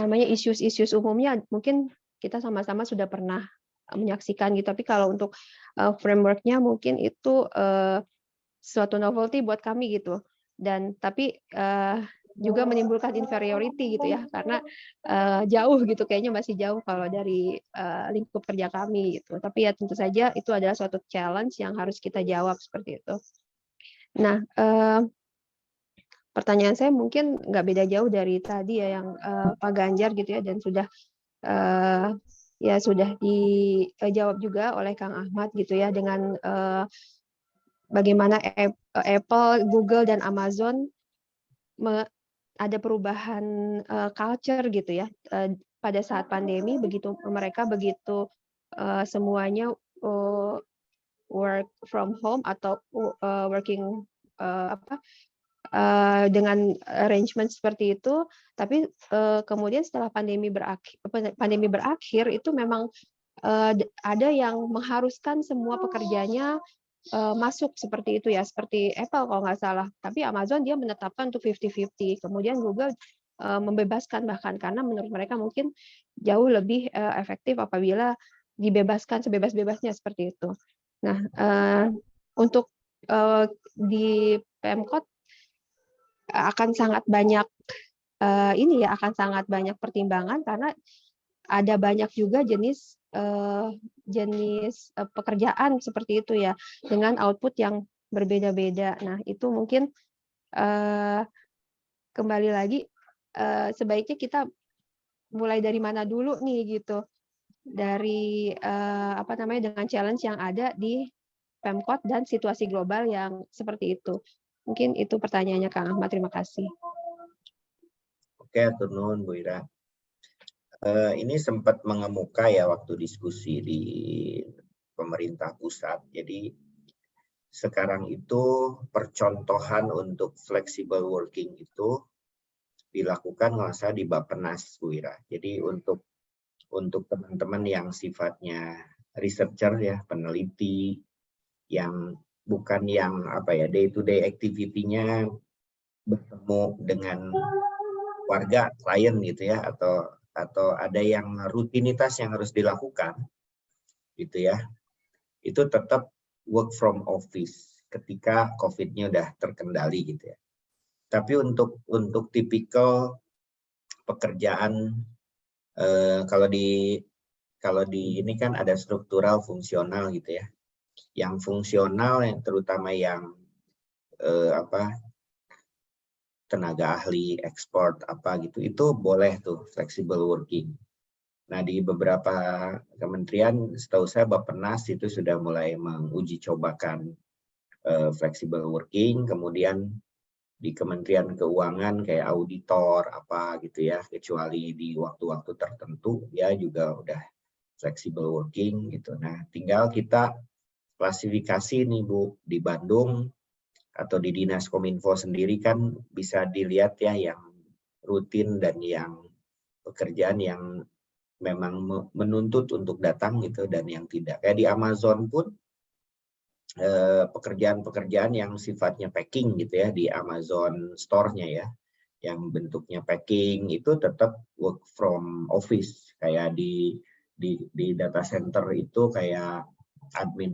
isu-isu umumnya mungkin kita sama-sama sudah pernah menyaksikan gitu, tapi kalau untuk framework-nya mungkin itu suatu novelty buat kami gitu, dan tapi juga menimbulkan inferiority gitu ya, karena jauh gitu, kayaknya masih jauh kalau dari lingkup kerja kami gitu, tapi ya tentu saja itu adalah suatu challenge yang harus kita jawab seperti itu. Nah, pertanyaan saya mungkin nggak beda jauh dari tadi ya yang Pak Ganjar gitu ya, dan sudah dijawab juga oleh Kang Ahmad gitu ya, dengan bagaimana Apple, Google, dan Amazon ada perubahan culture gitu ya pada saat pandemi, begitu mereka semuanya work from home atau working dengan arrangement seperti itu, tapi kemudian setelah pandemi berakhir itu memang ada yang mengharuskan semua pekerjanya masuk seperti itu ya, seperti Apple kalau nggak salah, tapi Amazon dia menetapkan untuk 50-50, kemudian Google membebaskan bahkan, karena menurut mereka mungkin jauh lebih efektif apabila dibebaskan sebebas-bebasnya seperti itu. Nah, untuk di Pemkot akan sangat banyak akan sangat banyak pertimbangan, karena ada banyak juga jenis pekerjaan seperti itu ya, dengan output yang berbeda-beda. Nah, itu mungkin kembali lagi sebaiknya kita mulai dari mana dulu nih gitu, dari dengan challenge yang ada di Pemkot dan situasi global yang seperti itu. Mungkin itu pertanyaannya Kang Ahmad, terima kasih. Oke, atur nuhun Bu Ira. Ini sempat mengemuka ya waktu diskusi di pemerintah pusat. Jadi sekarang itu percontohan untuk flexible working itu dilakukan nggak usah di Bappenas Bu Ira. Jadi untuk teman-teman yang sifatnya researcher ya, peneliti, yang bukan yang day to day activity-nya bertemu dengan warga, klien gitu ya, atau ada yang rutinitas yang harus dilakukan gitu ya, itu tetap work from office ketika COVID-nya udah terkendali gitu ya. Tapi untuk tipikal pekerjaan kalau di ini kan ada struktural fungsional gitu ya. yang fungsional, yang terutama yang tenaga ahli, ekspor apa gitu, itu boleh tuh flexible working. Nah, di beberapa kementerian, setahu saya Bappenas itu sudah mulai menguji cobakan flexible working, kemudian di Kementerian Keuangan kayak auditor apa gitu ya, kecuali di waktu-waktu tertentu ya juga udah flexible working gitu. Nah, tinggal kita klasifikasi nih Bu, di Bandung atau di Dinas Kominfo sendiri kan bisa dilihat ya yang rutin dan yang pekerjaan yang memang menuntut untuk datang gitu dan yang tidak. Kayak di Amazon pun pekerjaan-pekerjaan yang sifatnya packing gitu ya, di Amazon store-nya ya, yang bentuknya packing itu tetap work from office. Kayak di data center itu kayak admin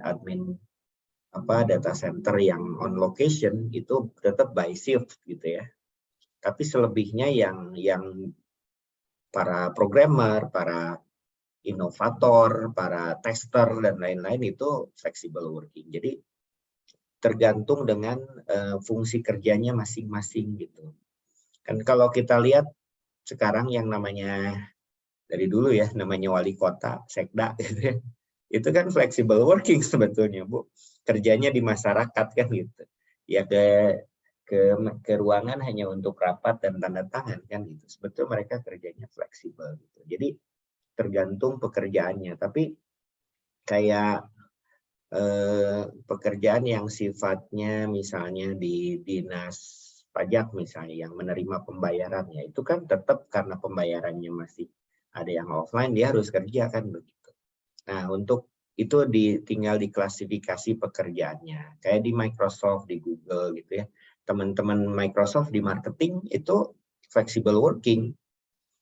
data center yang on location itu tetap by shift gitu ya. Tapi selebihnya yang para programmer, para inovator, para tester dan lain-lain itu flexible working. Jadi tergantung dengan fungsi kerjanya masing-masing gitu. Kan kalau kita lihat sekarang yang namanya dari dulu ya, namanya wali kota, sekda gitu ya. Itu kan flexible working sebetulnya, Bu. Kerjanya di masyarakat kan gitu. Ya ke ruangan hanya untuk rapat dan tanda tangan kan gitu. Sebetulnya mereka kerjanya fleksibel gitu. Jadi tergantung pekerjaannya. Tapi kayak pekerjaan yang sifatnya misalnya di dinas pajak misalnya yang menerima pembayarannya itu kan tetap karena pembayarannya masih ada yang offline, dia harus kerja kan begitu. Nah, untuk itu tinggal diklasifikasi pekerjaannya. Kayak di Microsoft, di Google gitu ya. Teman-teman Microsoft di marketing itu flexible working.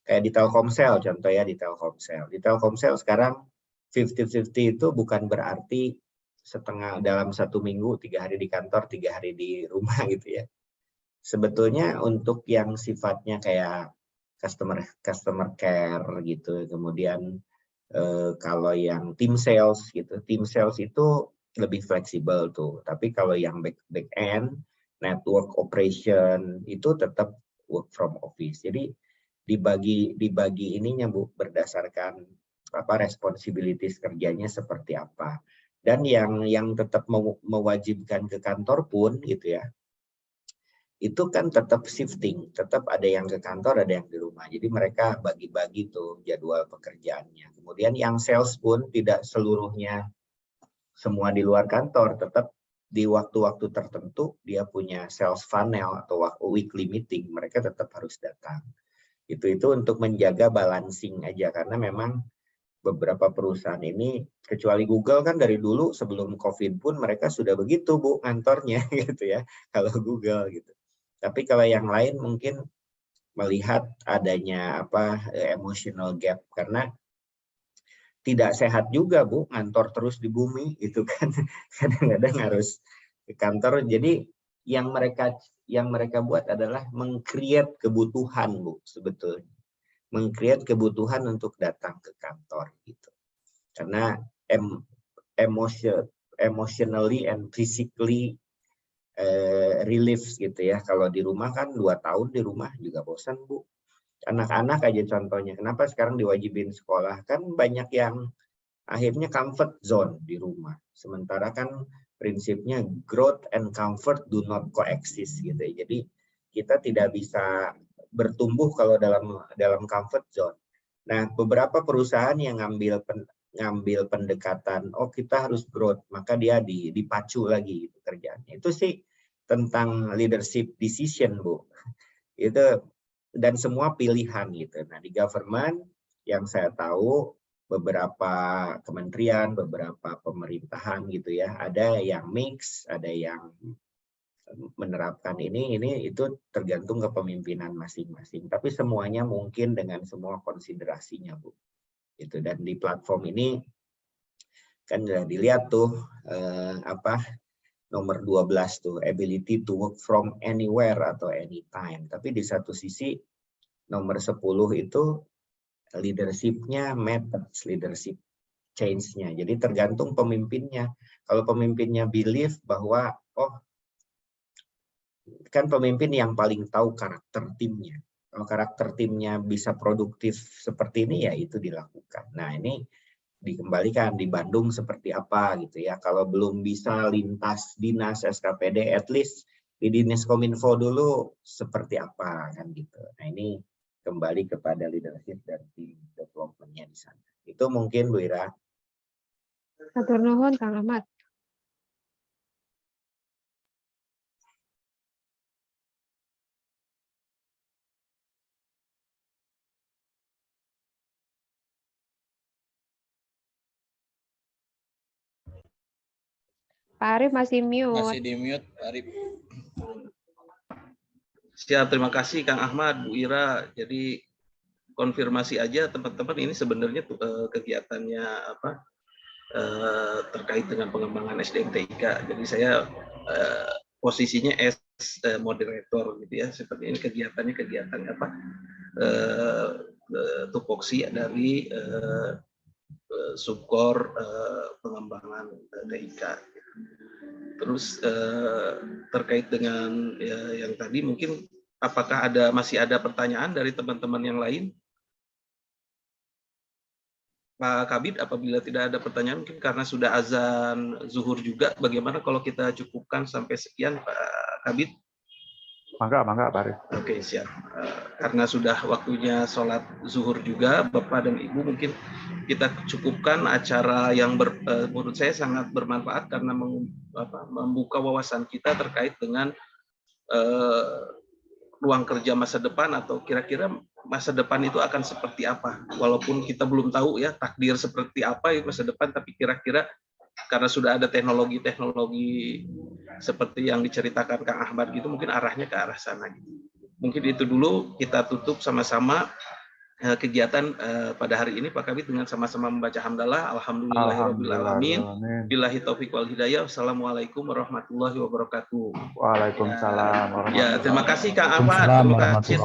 Kayak di Telkomsel contoh ya, di Telkomsel. Di Telkomsel sekarang 50-50 itu bukan berarti dalam 1 minggu 3 hari di kantor, 3 hari di rumah gitu ya. Sebetulnya untuk yang sifatnya kayak customer care gitu, kemudian kalau yang tim sales gitu, tim sales itu lebih fleksibel tuh. Tapi kalau yang back end, network operation itu tetap work from office. Jadi dibagi ininya Bu berdasarkan responsibilities kerjanya seperti apa. Dan yang tetap mewajibkan ke kantor pun gitu ya, itu kan tetap shifting, tetap ada yang ke kantor, ada yang di rumah. Jadi mereka bagi-bagi tuh jadwal pekerjaannya. Kemudian yang sales pun tidak seluruhnya semua di luar kantor, tetap di waktu-waktu tertentu dia punya sales funnel atau weekly meeting, mereka tetap harus datang. Itu untuk menjaga balancing aja, karena memang beberapa perusahaan ini, kecuali Google kan dari dulu sebelum COVID pun mereka sudah begitu Bu kantornya gitu ya, kalau Google gitu. Tapi kalau yang lain mungkin melihat adanya emotional gap, karena tidak sehat juga Bu kantor terus di bumi itu kan, kadang-kadang harus ke kantor. Jadi yang mereka buat adalah meng-create kebutuhan Bu sebetulnya. Meng-create kebutuhan untuk datang ke kantor gitu. Karena emotionally and physically relief gitu ya. Kalau di rumah kan 2 tahun di rumah juga bosan Bu. Anak-anak aja contohnya. Kenapa sekarang diwajibin sekolah? Kan banyak yang akhirnya comfort zone di rumah. Sementara kan prinsipnya growth and comfort do not coexist gitu ya. Jadi kita tidak bisa bertumbuh kalau dalam comfort zone. Nah, beberapa perusahaan yang ngambil pendekatan, kita harus growth, maka dia dipacu lagi gitu kerjaannya. Itu sih tentang leadership decision Bu. Itu dan semua pilihan gitu. Nah, di government yang saya tahu beberapa kementerian, beberapa pemerintahan gitu ya, ada yang mix, ada yang menerapkan ini itu tergantung kepemimpinan masing-masing. Tapi semuanya mungkin dengan semua konsiderasinya Bu. Itu dan di platform ini kan sudah dilihat tuh nomor 12 tuh ability to work from anywhere atau anytime. Tapi di satu sisi nomor 10 itu leadership-nya methods leadership. change-nya. Jadi tergantung pemimpinnya. Kalau pemimpinnya believe bahwa kan pemimpin yang paling tahu karakter timnya. Kalau karakter timnya bisa produktif seperti ini, ya itu dilakukan. Nah, ini dikembalikan di Bandung seperti apa gitu ya. Kalau belum bisa lintas dinas SKPD, at least di Dinas Kominfo dulu seperti apa kan gitu. Nah, ini kembali kepada leadership dan tim development-nya di sana. Itu mungkin Bu Ira. Hatur nuhun Kang Ahmad. Pak Arief masih mute. Masih di mute, Pak Arief. Siap, terima kasih Kang Ahmad, Bu Ira. Jadi konfirmasi aja teman-teman, ini sebenarnya kegiatannya apa terkait dengan pengembangan SDM TIK. Jadi saya posisinya as moderator gitu ya. Seperti ini kegiatannya kegiatan apa tupoksi dari subkor pengembangan TIK. Terus terkait dengan yang tadi mungkin apakah masih ada pertanyaan dari teman-teman yang lain? Pak Kabid, apabila tidak ada pertanyaan mungkin karena sudah azan zuhur juga, bagaimana kalau kita cukupkan sampai sekian Pak Kabid? Mangga Pak Arief. Oke, siap. Karena sudah waktunya sholat zuhur juga, Bapak dan Ibu, mungkin kita cukupkan acara yang menurut saya sangat bermanfaat karena membuka wawasan kita terkait dengan ruang kerja masa depan atau kira-kira masa depan itu akan seperti apa. Walaupun kita belum tahu ya takdir seperti apa ya masa depan, tapi kira-kira karena sudah ada teknologi-teknologi seperti yang diceritakan Kang Ahmad gitu, mungkin arahnya ke arah sana gitu. Mungkin itu dulu, kita tutup sama-sama kegiatan pada hari ini Pak Kabid dengan sama-sama membaca hamdalah. Alhamdulillahirabbil alamin. Billahi taufik wal hidayah. Wassalamualaikum warahmatullahi wabarakatuh. Waalaikumsalam warahmatullahi wabarakatuh. Ya, terima kasih Kang Ahmad. Terima kasih teman